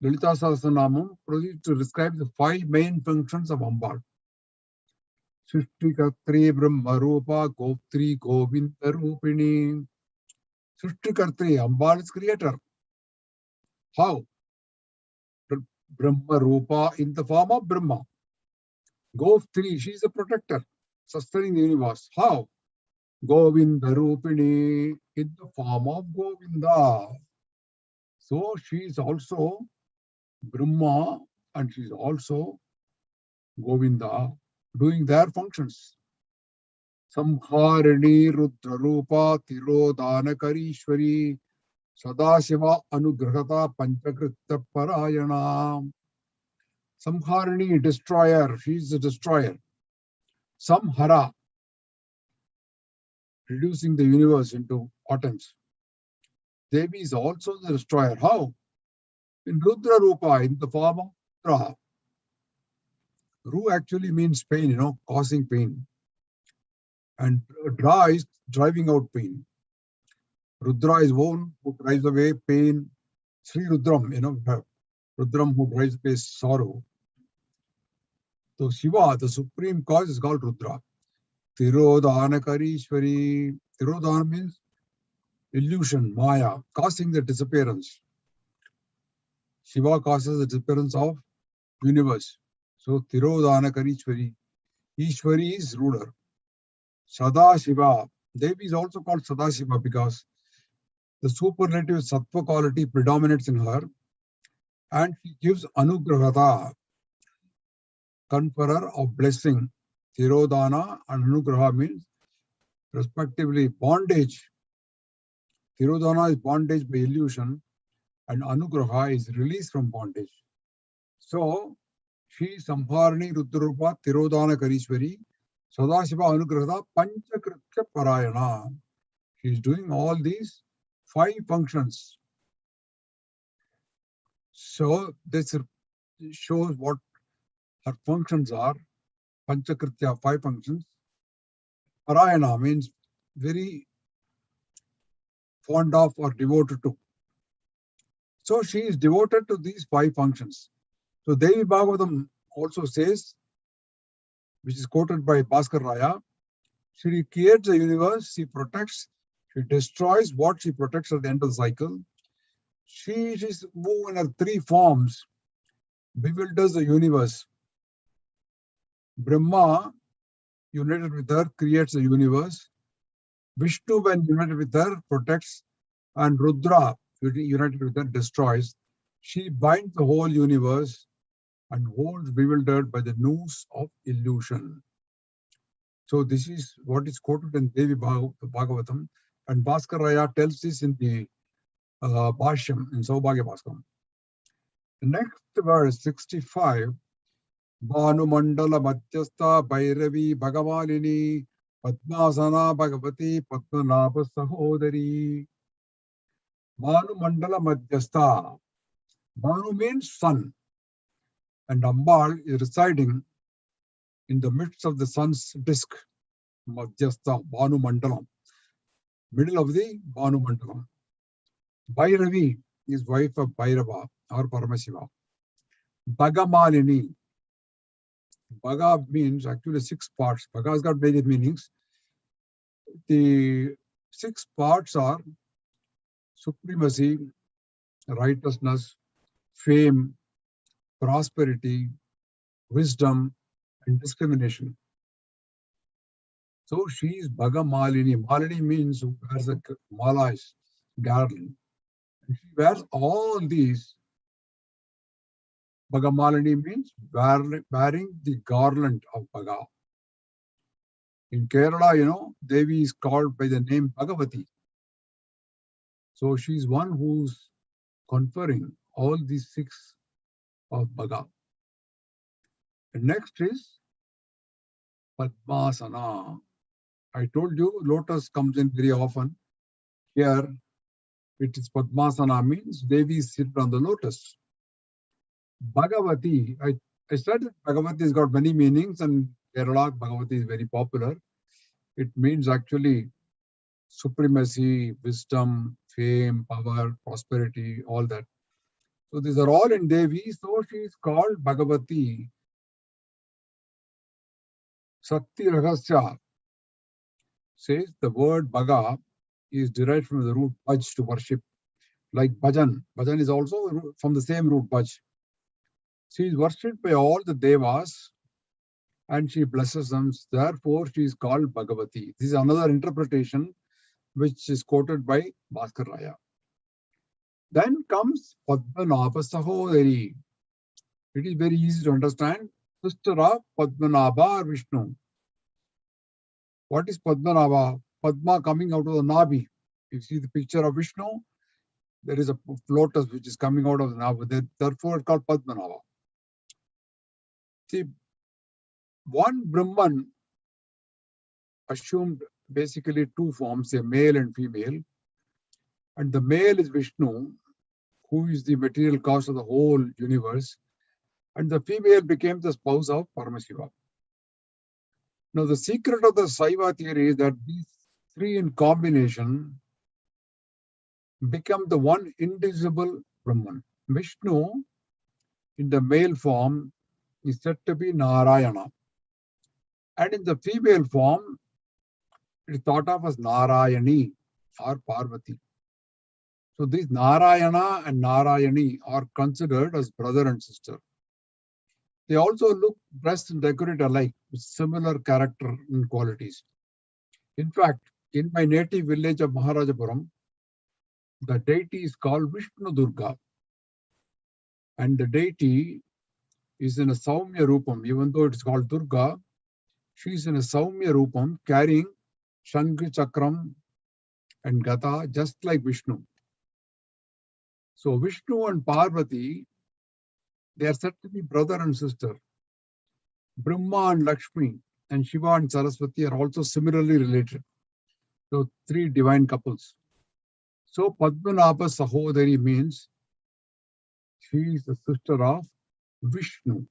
Lalitha Sahasranamam proceeds to describe the 5 main functions of Ambal. Srishtikartri Brahmarupa Goptri Govinda Rupini. Srishtikartri, Ambal is creator. How? Brahmarupa in the form of Brahma. Goptri, she is a protector, sustaining the universe. How? Govinda Rupini in the form of Govinda. So she is also Brahma and she is also Govinda, doing their functions. Samharini Rudrarupa Tirodana Karishwari Sadashiva Anugrahata Panchakritta Parayana. Samharini, destroyer, she is a destroyer. Samhara, reducing the universe into atoms. Devi is also the destroyer. How? In Rudra Rupa, in the form of Rudra. Ru actually means pain, causing pain. And Dra is driving out pain. Rudra is one who drives away pain. Sri Rudram, Rudram who drives away sorrow. So Shiva, the supreme cause, is called Rudra. Tirodhana Karishwari. Tirodhana means illusion, Maya, causing the disappearance. Shiva causes the disappearance of universe. So Tirodhana Karishwari. Ishwari is ruler. Sadashiva. Devi is also called Sadashiva because the superlative sattva quality predominates in her, and she gives anugrahata, conferrer of blessing. Tirodhana and anugraha means respectively bondage. Tirodhana is bondage by illusion and anugraha is release from bondage. So she is Samharani Rudrarupa Tirodhana Karishwari Sadashiva Anugrahata Panchakritya Parayana. She is doing all these 5 functions. So this shows what her functions are. Panchakritya, 5 functions. Parayana means very fond of or devoted to. So she is devoted to these 5 functions. So Devi Bhagavatam also says, which is quoted by Bhaskar Raya, she creates the universe, she protects, she destroys what she protects at the end of the cycle. She is moving in her 3 forms, bewilders the universe. Brahma, united with her, creates the universe. Vishnu, when united with her, protects. And Rudra, united with her, destroys. She binds the whole universe and holds bewildered by the noose of illusion. So this is what is quoted in Devi Bhagavatam. And Bhaskar Raya tells this in the Bhashyam, in Saubhagya Bhaskaram. The next verse, 65, Bhanu Mandala Madhyastha Bhairavi Bhagavalini Padmasana Bhagavati Padmanabha Sahodari. Bhanu Mandala Madhyastha. Bhanu means sun. And Ambal is residing in the midst of the sun's disk. Madhyastha, Bhanu Mandalam. middle of the Banu Mandapam. Bhairavi is wife of Bhairava or Paramasiva. Bhagamalini. Bhaga means actually 6 parts. Bhaga has got many meanings. The 6 parts are supremacy, righteousness, fame, prosperity, wisdom, and discrimination. So she is Bhagamalini. Malini means who wears a mala, garland. And she wears all these. Bhagamalini means wearing the garland of Bhaga. In Kerala, Devi is called by the name Bhagavati. So she is one who's conferring all these 6 of Bhaga. And next is Padmasana. I told you lotus comes in very often. Here it is Padmasana, means Devi is seated on the lotus. Bhagavati, I said that Bhagavati has got many meanings, and Kerala Bhagavati is very popular. It means actually supremacy, wisdom, fame, power, prosperity, all that. So these are all in Devi, so she is called Bhagavati. Sakti Rahasya says the word Bhaga is derived from the root bhaj, to worship, like bhajan. Bhajan is also from the same root bhaj. She is worshipped by all the devas and she blesses them. Therefore, she is called Bhagavati. This is another interpretation which is quoted by Bhaskar Raya. Then comes Padmanabha Sahodari. It is very easy to understand. Sister of Padmanabha or Vishnu. What is Padmanabha? Padma coming out of the Nabi. You see the picture of Vishnu, there is a lotus which is coming out of the Nabi. Therefore, it's called Padmanabha. See, one Brahman assumed basically 2 forms, a male and female. And the male is Vishnu, who is the material cause of the whole universe. And the female became the spouse of Paramashiva. Now, the secret of the Saiva theory is that these 3 in combination become the one indivisible Brahman. Vishnu, in the male form, is said to be Narayana. And in the female form, it is thought of as Narayani or Parvati. So these Narayana and Narayani are considered as brother and sister. They also look, dress and decorate alike with similar character and qualities. In fact, in my native village of Maharajapuram, the deity is called Vishnu Durga. And the deity is in a Saumya Rupam. Even though it is called Durga, she is in a Saumya Rupam carrying Shankha Chakram and Gata just like Vishnu. So Vishnu and Parvati, they are said to be brother and sister. Brahma and Lakshmi and Shiva and Saraswati are also similarly related. So 3 divine couples. So Padmanabha Sahodari means she is the sister of Vishnu.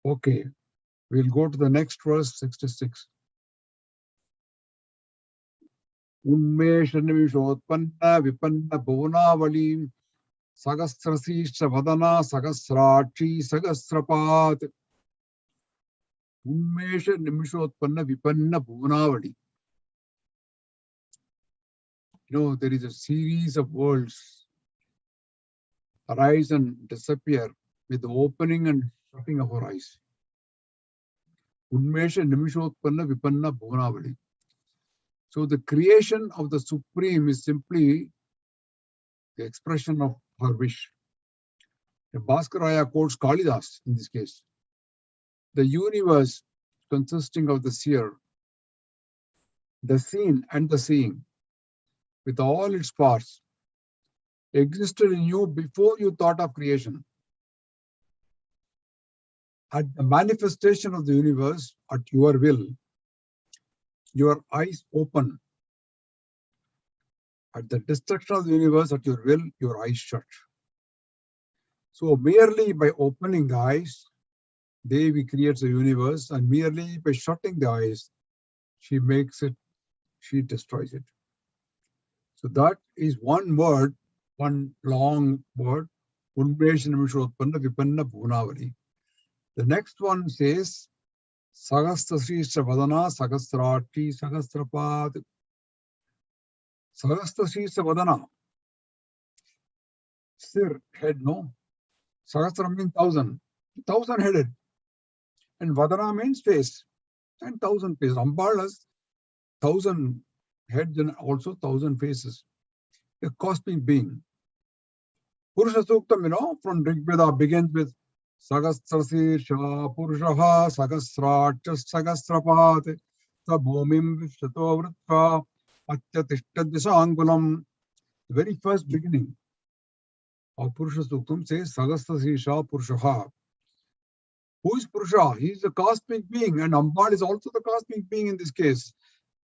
Okay, we'll go to the next verse, 66. Unmesha Nimishotpanna Vipanna Bhuvnavali Sagasrasisha Vadana Sagasrachi Sagasrapat. Unmesha Nimishotpanna Vipanna Bhuvnavali. There is a series of worlds arise and disappear with the opening and shutting of our eyes. Unmesha Nimishotpanna Vipanna Bhuvnavali. So the creation of the Supreme is simply the expression of her wish. The Bhaskaraya quotes Kalidas in this case. The universe consisting of the seer, the seen and the seeing, with all its parts, existed in you before you thought of creation. At the manifestation of the universe, at your will, your eyes open. At the destruction of the universe, at your will, your eyes shut. So merely by opening the eyes, Devi creates the universe, and merely by shutting the eyes, she makes it she destroys it. So that is one word, one long word, Unmesh Nimishotpanna Vipanna Bhunavari. The next one says, Sahasrasrisha Vadana, Sahasrati, Sahasrapad. Sahasrasrisha Vadana. Sir, head, no? Sahasra means 1,000. 1,000 headed. And Vadana means face. And 1,000 faces. Ambal has 1,000 heads and also 1,000 faces. A cosmic being. Purusha Suktam, from Rigveda begins with Sahasrasrisha Purushaha Sahasrat Sahasrapat Sabhomim Vishtato Vritra Atyatishta Disangulam. The very first beginning of Purusha Suktam says Sahasrasrisha Purushaha. Who is Purusha? He is the cosmic being, and Ambal is also the cosmic being in this case,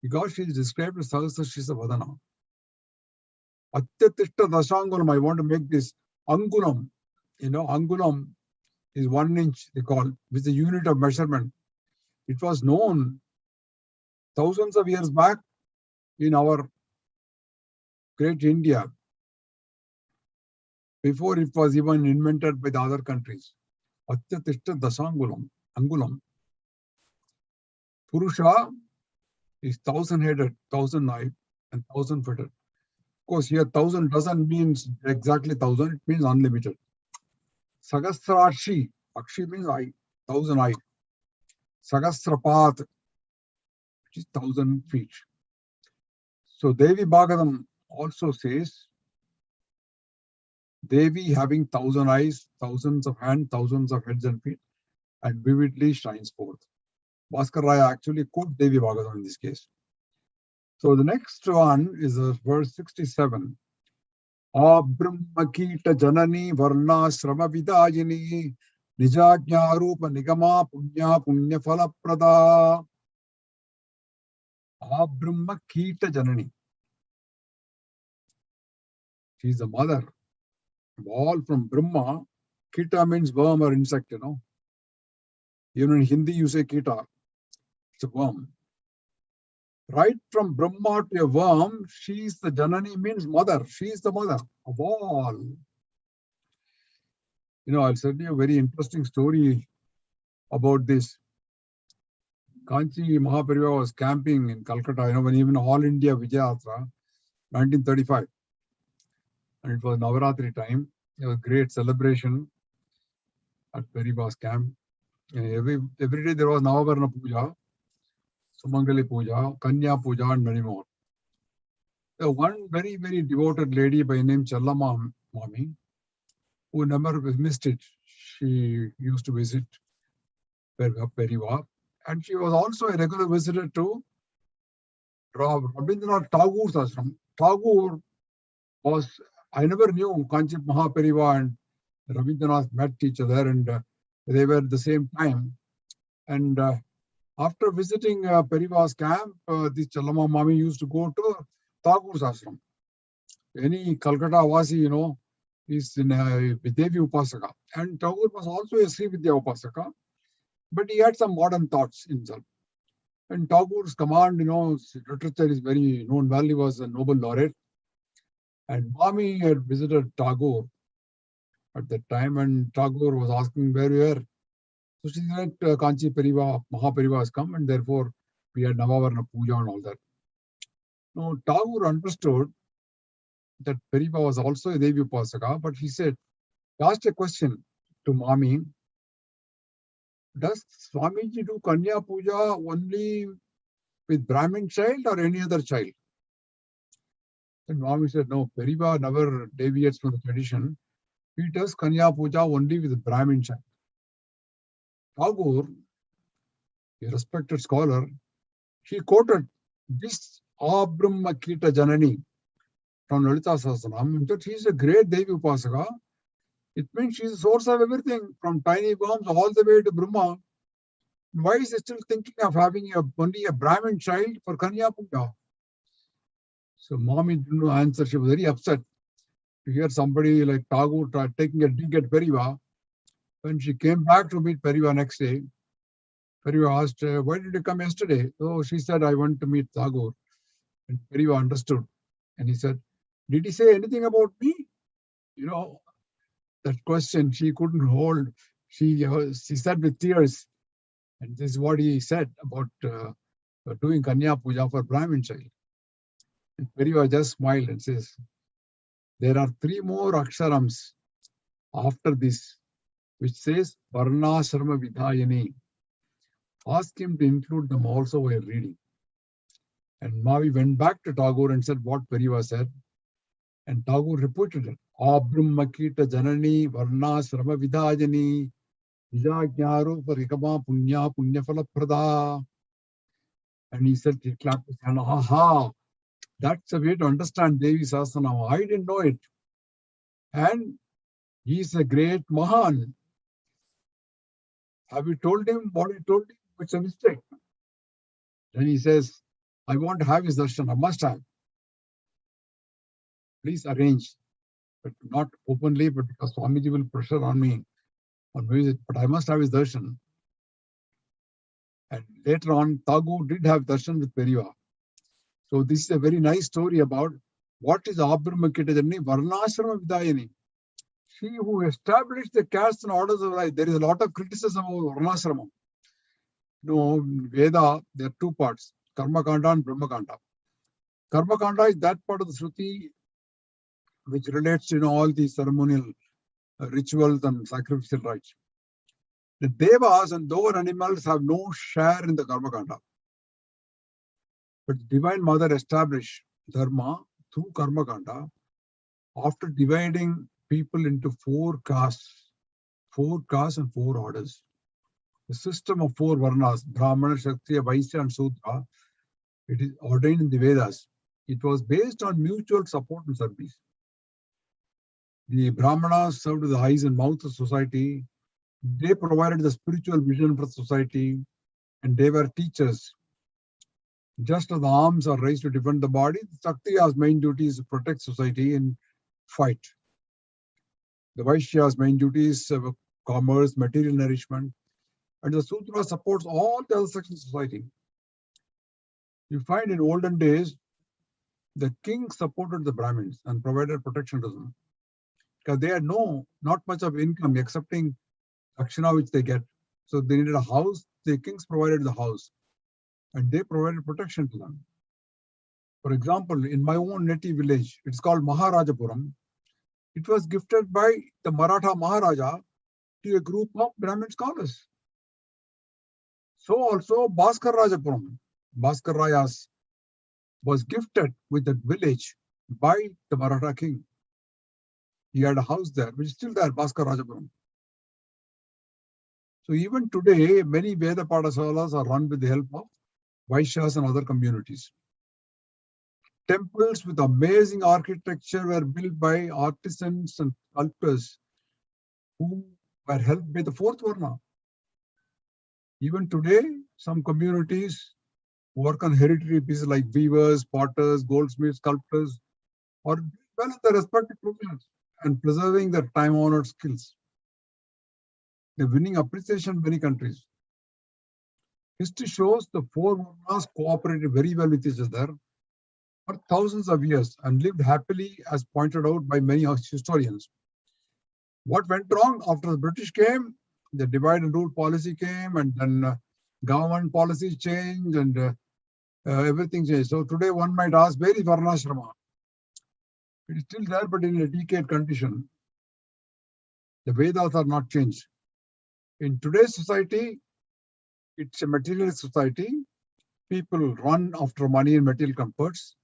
because she is described as Sahasrasrisha Vadana. Atyatishta Dasangulam, I want to make this Angulam. Angulam is 1 inch, they call, which is the unit of measurement. It was known thousands of years back in our great India, before it was even invented by the other countries. Atyatishta Dasangulam, Angulam. Purusha is 1,000-headed, 1,000-eyed, and 1,000-footed. Of course, here 1,000 doesn't mean exactly 1,000, it means unlimited. Sahasrashi, Akshi means eye, 1,000-eyed. Sahasrapat, which is 1,000 feet. So Devi Bhagavatam also says, Devi having 1,000 eyes, thousands of hands, thousands of heads and feet, and vividly shines forth. Bhaskar Raya actually quotes Devi Bhagavatam in this case. So the next one is verse 67. Abrahmakita Janani Varna Srama Vidayini Nijajna Rupa Nigama Punya Punya Falaprada. Abrahmakita Janani. She is the mother. All from Brahma. Kita means worm or insect, Even in Hindi you say Kita. It's a worm. Right from Brahma to a worm, she is the Janani means mother. She is the mother of all. I'll tell you a very interesting story about this. Kanchi Mahaperiyava was camping in Calcutta, when even All India Vijayatra, 1935. And it was Navaratri time. It was a great celebration at Periva's camp. Every day there was Navavarna Puja, Sumangali Puja, Kanya Puja, and many more. One very, very devoted lady by name Challama Mami, who never missed it. She used to visit Periva, and she was also a regular visitor to Rabindranath Tagore's ashram. Tagore was, I never knew Kanchi Mahaperiva and Rabindranath met each other, and they were at the same time. And after visiting Periva's camp, this Challama Mami used to go to Tagore's ashram. Any Calcutta Vasi, is in Devi Upasaka. And Tagore was also a Sri Vidya Upasaka, but he had some modern thoughts himself. And Tagore's command, literature is very known well. He was a Nobel laureate. And Mami had visited Tagore at that time, and Tagore was asking where we were. So she said, Kanchi Periva, Mahaperiva has come, and therefore we had Navavarna Puja and all that. Now, Tagore understood that Periva was also a Devi Upasaka, but he said, he asked a question to Mami, does Swamiji do Kanya Puja only with Brahmin child or any other child? And Mami said, no, Periva never deviates from the tradition. He does Kanya Puja only with Brahmin child. Tagore, a respected scholar, he quoted this Abrahmakita Janani from Lalitha Sahasranamam, that he is a great Devi Upasaka. It means she is the source of everything, from tiny worms all the way to Brahma. Why is he still thinking of having only a Brahmin child for Kanya Puja? So Mami didn't answer. She was very upset to hear somebody like Tagore taking a dig at Periva. When she came back to meet Periva next day, Periva asked, why did you come yesterday? Oh, she said, I went to meet Tagore. And Periva understood. And he said, did he say anything about me? You know, that question she couldn't hold. She said with tears. And this is what he said about doing Kanya Puja for Brahmin child. And Periva just smiled and says, there are 3 more aksharams after this, which says Varnashrama Vidhayani. Ask him to include them also while reading. And Mavi went back to Tagore and said what Periva said. And Tagore repeated it. Abrahmakita Janani Varnashrama Vidhayani Vijagyaru Parikama Punya Punyafala Prada. And he said, he clapped his hand, aha, that's a way to understand Devi Sahasranamam. I didn't know it. And he's a great Mahan. Have you told him what he told him? It's a mistake. Then he says, I want to have his darshan. I must have. Please arrange, but not openly, but because Swamiji will pressure on me on visit. But I must have his darshan. And later on, Tagore did have darshan with Periva. So this is a very nice story about what is Abrahmakita Janani Varnashrama Vidhayani. She who established the castes and orders of life. There is a lot of criticism of Varnashrama. Veda, there are 2 parts, Karma Kanda and Brahma Kanda. Karma Kanda is that part of the Shruti which relates to all the ceremonial rituals and sacrificial rites. The Devas and lower animals have no share in the Karma Kanda. But the Divine Mother established Dharma through Karma Kanda after dividing people into 4 castes and 4 orders. The system of 4 Varnas, Brahmana, Kshatriya, Vaishya and Sudra, it is ordained in the Vedas. It was based on mutual support and service. The Brahmanas served the eyes and mouth of society. They provided the spiritual vision for society, and they were teachers. Just as the arms are raised to defend the body, the Kshatriya's main duty is to protect society and fight. The Vaishya's main duty is commerce, material nourishment, and the Sudra supports all the other sections of society. You find in olden days, the king supported the Brahmins and provided protection to them, because they had not much of income excepting Dakshina which they get. So they needed a house, the kings provided the house, and they provided protection to them. For example, in my own native village, it's called Maharajapuram. It was gifted by the Maratha Maharaja to a group of Brahmin scholars. So also Bhaskar Rajapuram, Bhaskar Rayas, was gifted with that village by the Maratha king. He had a house there, which is still there, Bhaskar Rajapuram. So even today, many Veda Padasalas are run with the help of Vaishyas and other communities. Temples with amazing architecture were built by artisans and sculptors who were helped by the 4th Varna. Even today, some communities work on hereditary pieces like weavers, potters, goldsmiths, sculptors, or well in their respective professions and preserving their time-honored skills. They're winning appreciation in many countries. History shows the 4 Varnas cooperated very well with each other for thousands of years and lived happily, as pointed out by many historians. What went wrong after the British came? The divide and rule policy came, and then government policies changed, and everything changed. So today one might ask, where is Varnashrama? It is still there, but in a decayed condition. The Vedas are not changed. In today's society, it's a materialist society. People run after money and material comforts.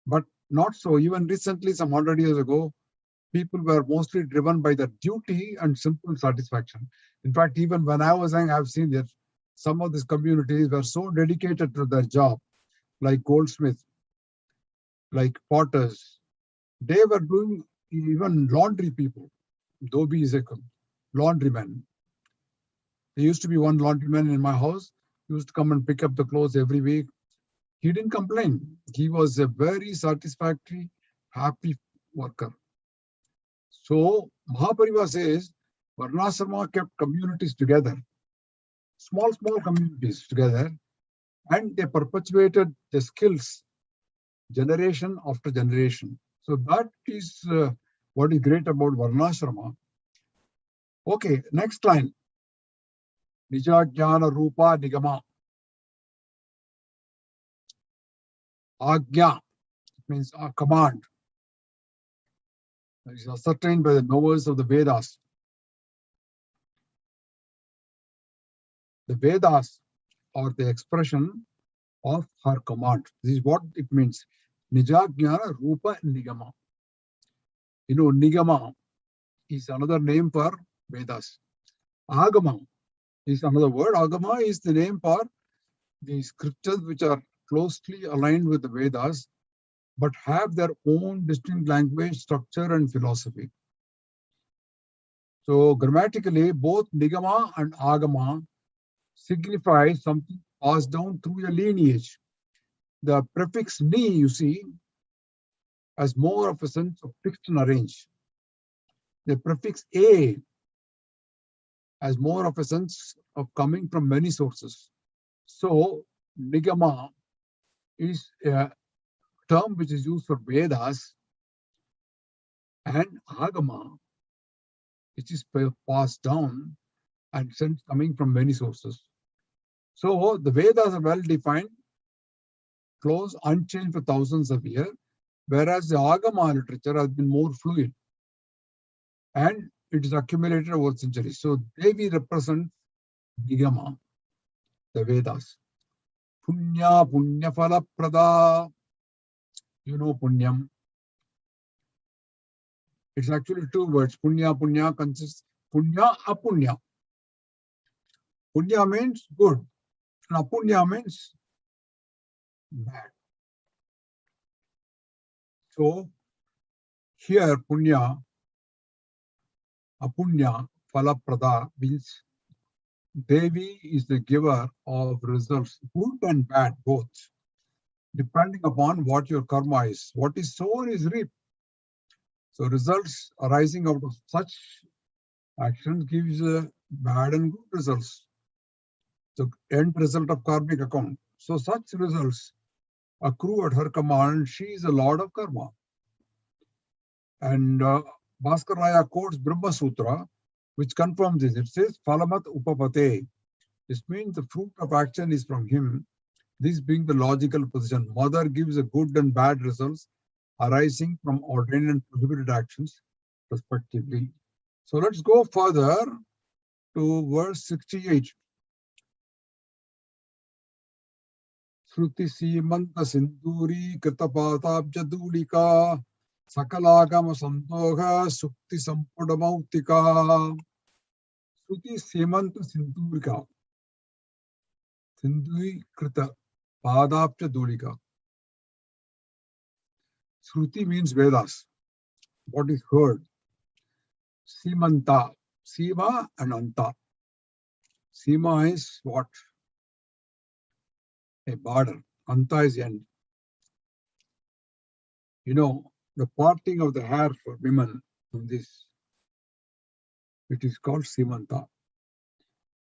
But not so. Even recently, some 100 years ago, people were mostly driven by the duty and simple satisfaction. In fact, even when I was young, I've seen that some of these communities were so dedicated to their job, like goldsmiths, like potters. They were doing even laundry people. Dhobi is a laundryman. There used to be one laundryman in my house. He used to come and pick up the clothes every week. He didn't complain. He was a very satisfactory, happy worker. So Mahapariva says, Varnashrama kept communities together, small communities together, and they perpetuated the skills generation after generation. So that is what is great about Varnashrama. Okay, next line. Nija Jnana Rupa Nigama. Agya means a command. It is ascertained by the knowers of the Vedas. The Vedas are the expression of her command. This is what it means. Nija Jnana Rupa Nigama. You know, Nigama is another name for Vedas. Agama is another word. Agama is the name for the scriptures which are closely aligned with the Vedas, but have their own distinct language, structure, and philosophy. So grammatically, both Nigama and Agama signify something passed down through a lineage. The prefix ni, you see, has more of a sense of fixed and arranged. The prefix a has more of a sense of coming from many sources. So Nigama is a term which is used for Vedas, and Agama, which is passed down and sense coming from many sources. So the Vedas are well defined, close, unchanged for thousands of years, whereas the Agama literature has been more fluid and it is accumulated over centuries. So Devi represents Nigama, the Vedas. Punya Punya Phala Prada. You know Punyam. It's actually two words. Punya Punya consists Punya Apunya. Punya means good, and Apunya means bad. So here Punya, Apunya, Phalaprada means Devi is the giver of results, good and bad both, depending upon what your karma is. What is sown is reaped. So results arising out of such actions gives bad and good results. The end result of karmic account. So such results accrue at her command. She is the Lord of Karma. And Bhaskar Raya quotes Brahma Sutra, which confirms this. It says, Phalamat Upapate. This means the fruit of action is from him. This being the logical position. Mother gives a good and bad results arising from ordained and prohibited actions, respectively. So let's go further to verse 68. Shruti Simanta Sinduri Kritapatabja Dulika Sakalagama Santoga Sukti Sampudamautika. Shruti Simanta Sindurika Sinduri Krita Padapja Dulika. Shruti means Vedas, what is heard. Simanta, Sima and Anta. Sima is what? A border. Anta is end. You know, the parting of the hair for women on this, it is called Simanta,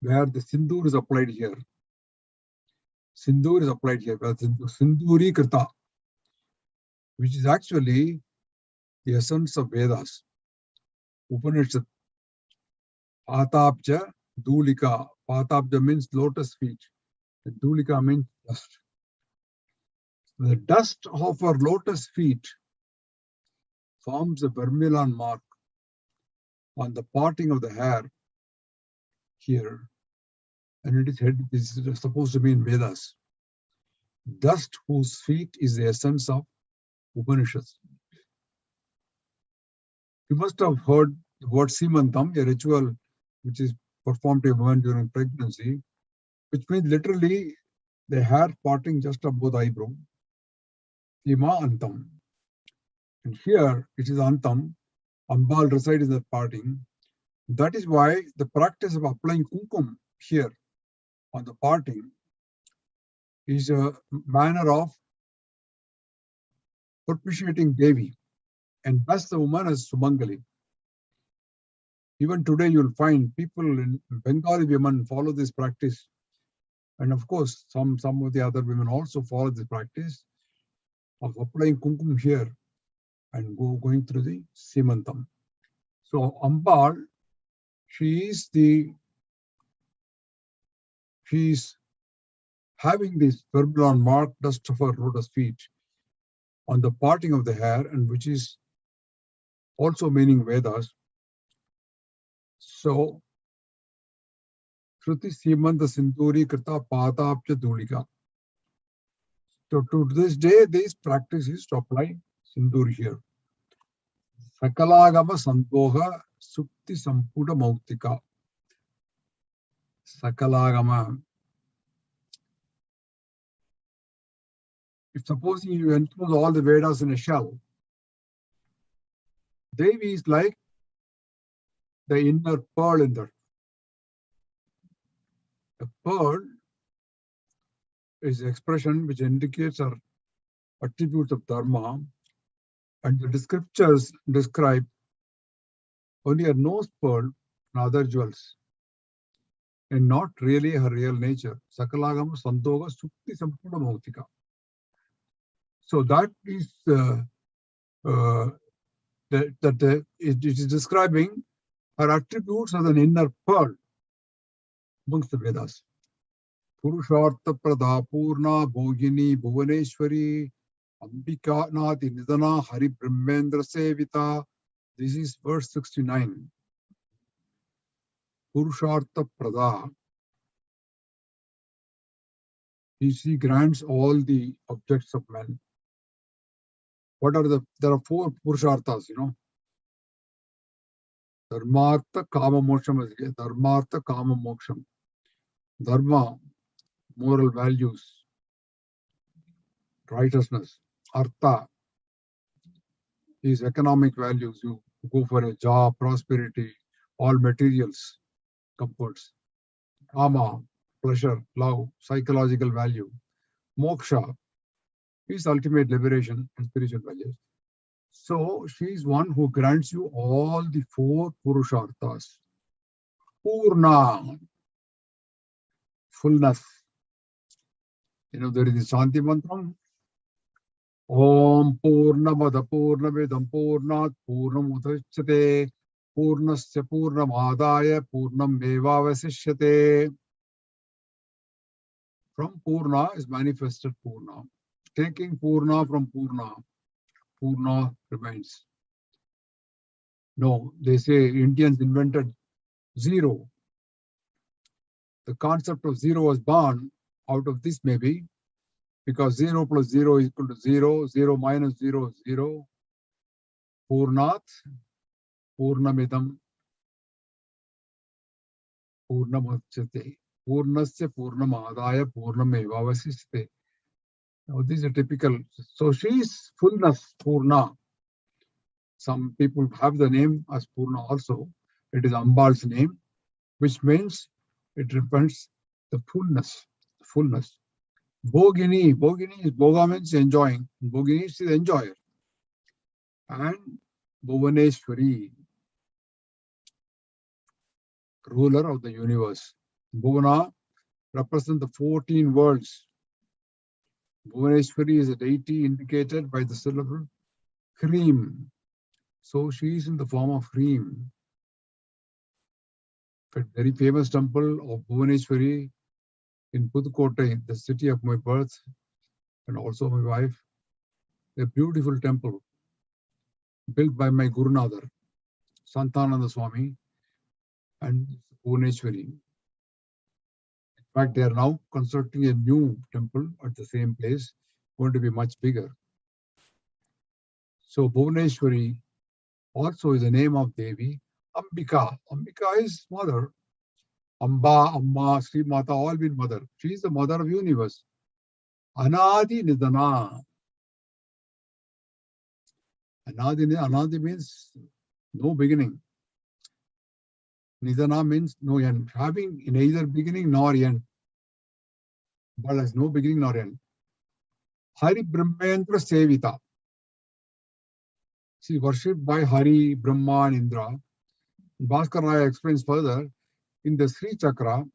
where the Sindur is applied here. Sindur is applied here, where Sinduri Krita, which is actually the essence of Vedas. Upanishad. Patabja, Dulika. Patabja means lotus feet. And Dulika means dust. The dust of her lotus feet forms a vermilion mark on the parting of the hair here. And it is supposed to be in Vedas. Dust whose feet is the essence of Upanishads. You must have heard the word Simantam, a ritual which is performed to a woman during pregnancy, which means literally the hair parting just above the eyebrow. Sima Antam. And here it is Antam. Ambal resides in the parting. That is why the practice of applying kumkum here on the parting is a manner of propitiating Devi, and thus the woman as Sumangali. Even today, you'll find people in Bengali women follow this practice And of course, some of the other women also follow the practice of applying kumkum here and going through the Simantam. So Ambal, she's having this verbal mark dust of her lotus feet on the parting of the hair, and which is also meaning Vedas. So Shruti Simanta Sinduri Krita Patapcha Dulika. So to this day, this practice is to apply Sindur here. Sakalagama Santoha Sukti Sampuda Mautika. Sakalagama. If supposing you enclose all the Vedas in a shell, Devi is like the inner pearl in that. The pearl is the expression which indicates our attributes of dharma, and the scriptures describe only her nose pearl and other jewels, and not really her real nature. Sakalagama Santoga Sukti Sampurna Mautika. So that is it is describing her attributes as an inner pearl amongst the Vedas. Purushartha Pradha Purna Bhogini Bhuvaneshwari Ambika Nati Nidana Hari Brahmendra Sevita. This is verse 69. Purushartha Pradha. She grants all the objects of men. What are there are 4 Purusharthas, Dharmartha Kama Moksham. Dharmartha Kama Moksham. Dharma, moral values, righteousness. Artha is economic values. You go for a job, prosperity, all materials, comforts. Kama, pleasure, love, psychological value. Moksha is ultimate liberation and spiritual values. So she is one who grants you all the 4 Purusharthas. Purna, fullness. There is the Shanti Mantram. Om Purnamada Purnavedam Purnat Purnam Udachyate Purnasya Purnamadaya Purnam Mevavasishyate. From Purna is manifested Purna. Taking Purna from Purna, Purna remains. No, they say Indians invented zero. The concept of zero was born out of this, maybe, because 0 plus 0 is equal to 0, 0 minus 0 is 0. Purnat, Purnamidam, Purnamachyate, Purnasya Purnamadaya Purnamevavasishyate. Now, these are typical. So she is fullness, Purna. Some people have the name as Purna also. It is Ambal's name, which means it represents the fullness. Bhogini. Bhogini is Bhoga means enjoying. Bhogini is the enjoyer. And Bhuvaneshwari, ruler of the universe. Bhuvana represents the 14 worlds. Bhuvaneshwari is a deity indicated by the syllable Hreem. So she is in the form of Hreem. A very famous temple of Bhuvaneshwari in Pudukkottai, the city of my birth, and also my wife. A beautiful temple built by my Gurunadar, Santananda Swami, and Bhuvaneshwari. In fact, they are now constructing a new temple at the same place, going to be much bigger. So Bhuvaneshwari also is the name of Devi. Ambika. Ambika is mother. Amba, Amma, Sri Mata, all mean mother. She is the mother of universe. Anadi Nidana. Anadi means no beginning. Nidana means no end. Having neither beginning nor end. But has no beginning nor end. Hari Brahmendra Sevita. She is worshipped by Hari, Brahma, and Indra. Bhaskar Raya explains further, in the Sri Chakra,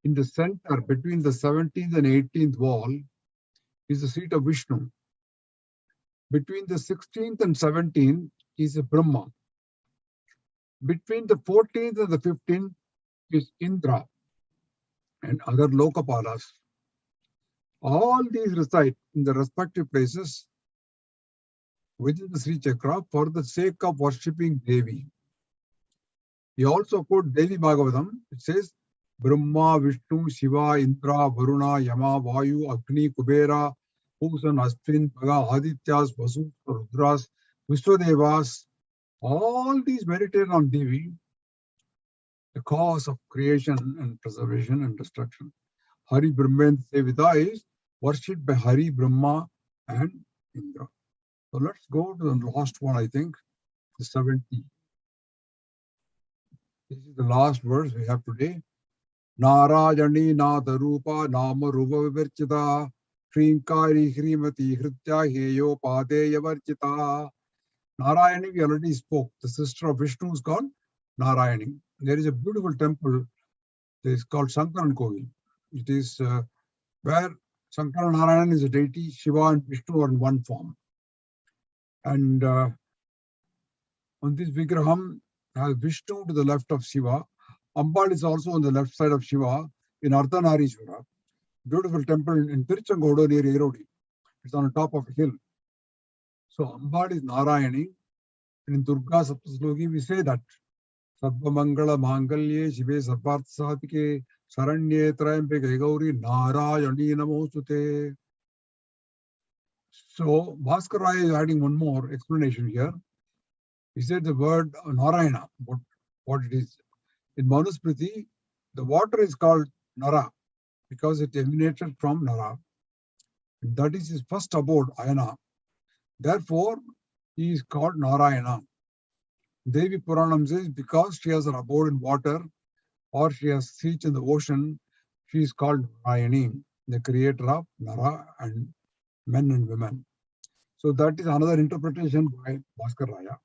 In the center, between the 17th and 18th wall, is the seat of Vishnu. Between the 16th and 17th is a Brahma. Between the 14th and the 15th is Indra and other Lokapalas. All these reside in the respective places within the Sri Chakra for the sake of worshipping Devi. He also quotes Devi Bhagavatam. It says, Brahma, Vishnu, Shiva, Indra, Varuna, Yama, Vayu, Agni, Kubera, Pusan, Ashwin, Bhaga, Adityas, Vasu, Rudras, Vishwadevas. All these meditate on Devi, the cause of creation and preservation and destruction. Hari Brahman Sevita is worshipped by Hari, Brahma, and Indra. So let's go to the last one, I think, the 70. This is the last verse we have today. Narayani Nadarupa Nama Rupa Vivirchita Shrinkari Hrimati Hritya Heyo Padeya Varchita. Narayani we already spoke. The sister of Vishnu is called Narayani. There is a beautiful temple. It is called Shankaran Kovil. It is where Shankara Narayan is a deity, Shiva and Vishnu are in one form. And on this Vigraham has Vishnu to the left of Shiva. Ambal is also on the left side of Shiva in Ardhanarishwara. Beautiful temple in Tiruchengodu near Erodi. It's on the top of a hill. So Ambal is Narayani. And in Durga Saptasloki we say that Sarva Mangala Mangalye Shive Sarvartha Sadhike Saranye Trayambike Gauri Narayani Namostute. So Bhaskara is adding one more explanation here. He said the word Narayana, what it is. In Manusmriti, the water is called Nara because it emanated from Nara. And that is his first abode, Ayana. Therefore, he is called Narayana. Devi Puranam says because she has an abode in water or she has seat in the ocean, she is called Narayani, the creator of Nara and men and women. So that is another interpretation by Bhaskaraya.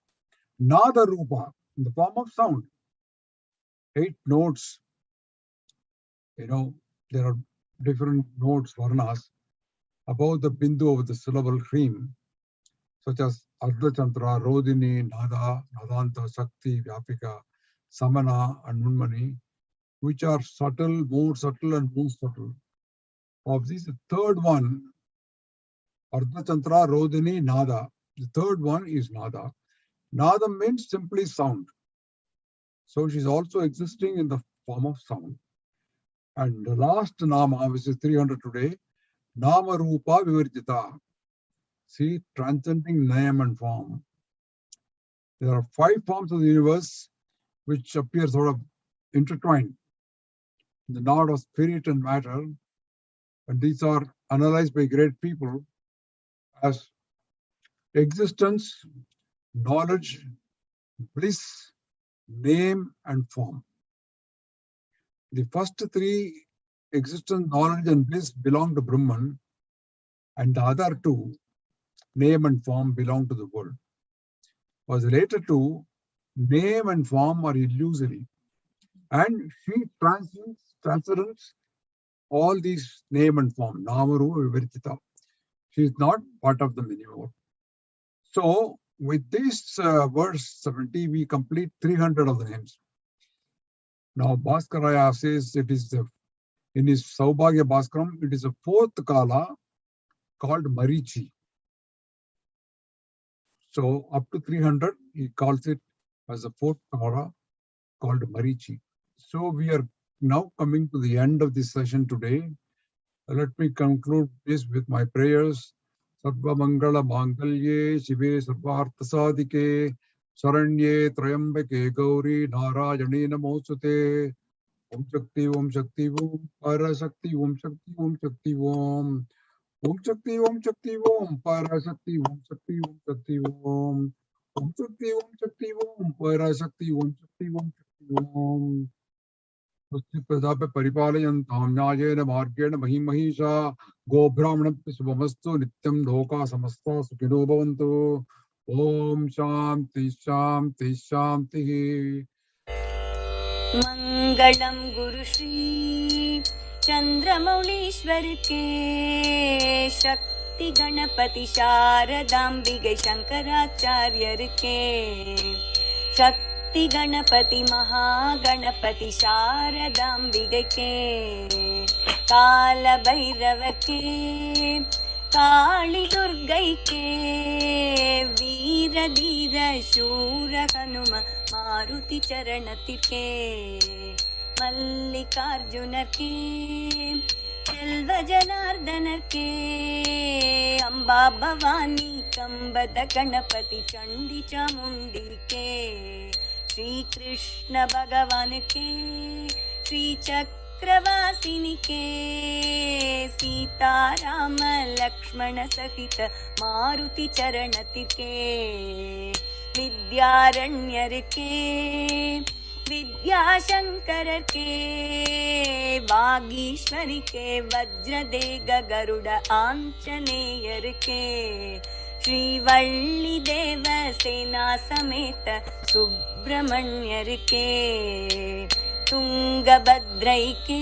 Nada Rupa, in the form of sound. 8 notes. There are different notes, varnas, above the bindu of the syllable Hrim, such as Ardhachandra, Rodini, Nada, Nadanta, Shakti, Vyapika, Samana, and Nunmani, which are subtle, more subtle, and more subtle. Of these, the third one, Ardhachandra, Rodini, Nada. The third one is Nada. Nada means simply sound. So she's also existing in the form of sound. And the last Nama, which is 300 today, Nama Rupa Vivirjita. See, transcending name and form. There are 5 forms of the universe which appear sort of intertwined in the knot of spirit and matter. And these are analyzed by great people as existence, knowledge, bliss, name, and form. The first 3, existence, knowledge, and bliss, belong to Brahman, and the other 2, name and form, belong to the world. For the later 2, name and form are illusory, and she transcends all these name and form. Namaru Vivirchita. She is not part of them anymore. So, with this verse 70, we complete 300 of the names. Now, Bhaskaraya says it is in his Saubhagya Bhaskaram, it is a 4th kala called Marichi. So, up to 300, he calls it as a 4th kala called Marichi. So, we are now coming to the end of this session today. Let me conclude this with my prayers. Sarva Mangala Mangalye Shive Sarvartha Sadhike Saranye Trayambake Gauri Narayani Namostute. Om Shakti Om Shakti Om Parashakti Om Shakti Om Shakti Om Om Shakti Om Shakti Om Parashakti Om Shakti Om Shakti Om Om Shakti Om Shakti Om Parashakti Om Shakti Om Shakti Om प्रजाप्य परिपालयन्तां न्यायेन मार्गेण महिमहिषा गोब्राह्मणस्य शुभमस्तु नित्यं लोकाः समस्ताः सुखिनो भवन्तु ओम शांति शांति शांति। मंगलम गुरु श्री चंद्रमौलीश्वर के शक्ति गणपति शारदांबिगे शंकराचार्यर के शक्ति गणपति महागणपति शारदांबिगे के काल भैरव के काली दुर्गै के वीर धीर शूर हनुम मारुति चरणतिर्के मल्लिकार्जुनर के செல்வ ஜனார்தனர் கே அம்பா பவானி கம்பத கணபதி சண்டி சாமுண்டி கே ஸ்ரீ கிருஷ்ண பகவான் கே ஸ்ரீ சக்கரவாசினி கே சீதாராம லக்ஷ்மண சகித மாருதி சரணத்திற்கே வித்யாரண்யர் கே विद्याशंकर के वागीश्वरी के वज्रदेग गरुड़ आंजनेयर के श्रीवल्ली देव सेना समेत सुब्रमण्यर के तुंगभद्रै के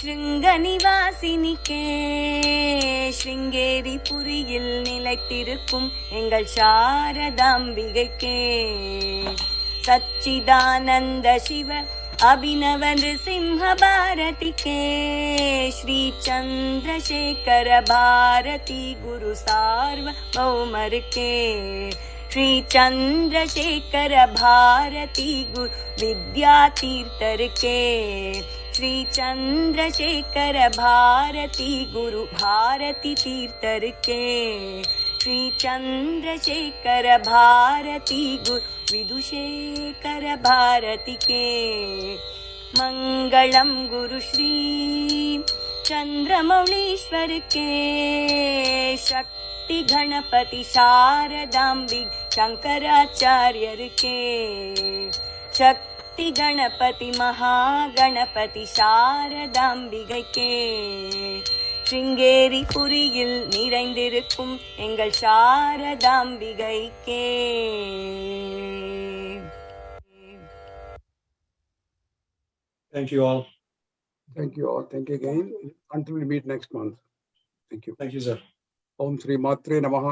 श्रृंगनिवासिनी के श्रृंगेरी पुरिயில் நிலைத்திருக்கும் எங்கள் சாரதாம்பிகை के सच्चिदानंद शिव अभिनव नृसिंह भारती के श्री चंद्रशेखर भारती गुरु सार्वभौमर के श्री चंद्रशेखर भारती गुरु विद्यातीर्थर के श्री चंद्रशेखर भारती गुरु भारती तीर्थर के श्री चंद्रशेखर भारती गुरु विदुशेखर भारती के मंगलम गुरु श्री चंद्रमौलीश्वर के शक्ति गणपति शारदांबिग शंकराचार्यर के शक्ति गणपति महागणपति शारदांबिगை के ஸ்ருங்கேரி புரியில் நிறைந்திருக்கும் எங்கள் சாரதாம்பிகைக்கே. Thank you all. Thank you all. Thank you again. Until we meet next month. Thank you. Thank you, sir. Om Sri Matre Namaha.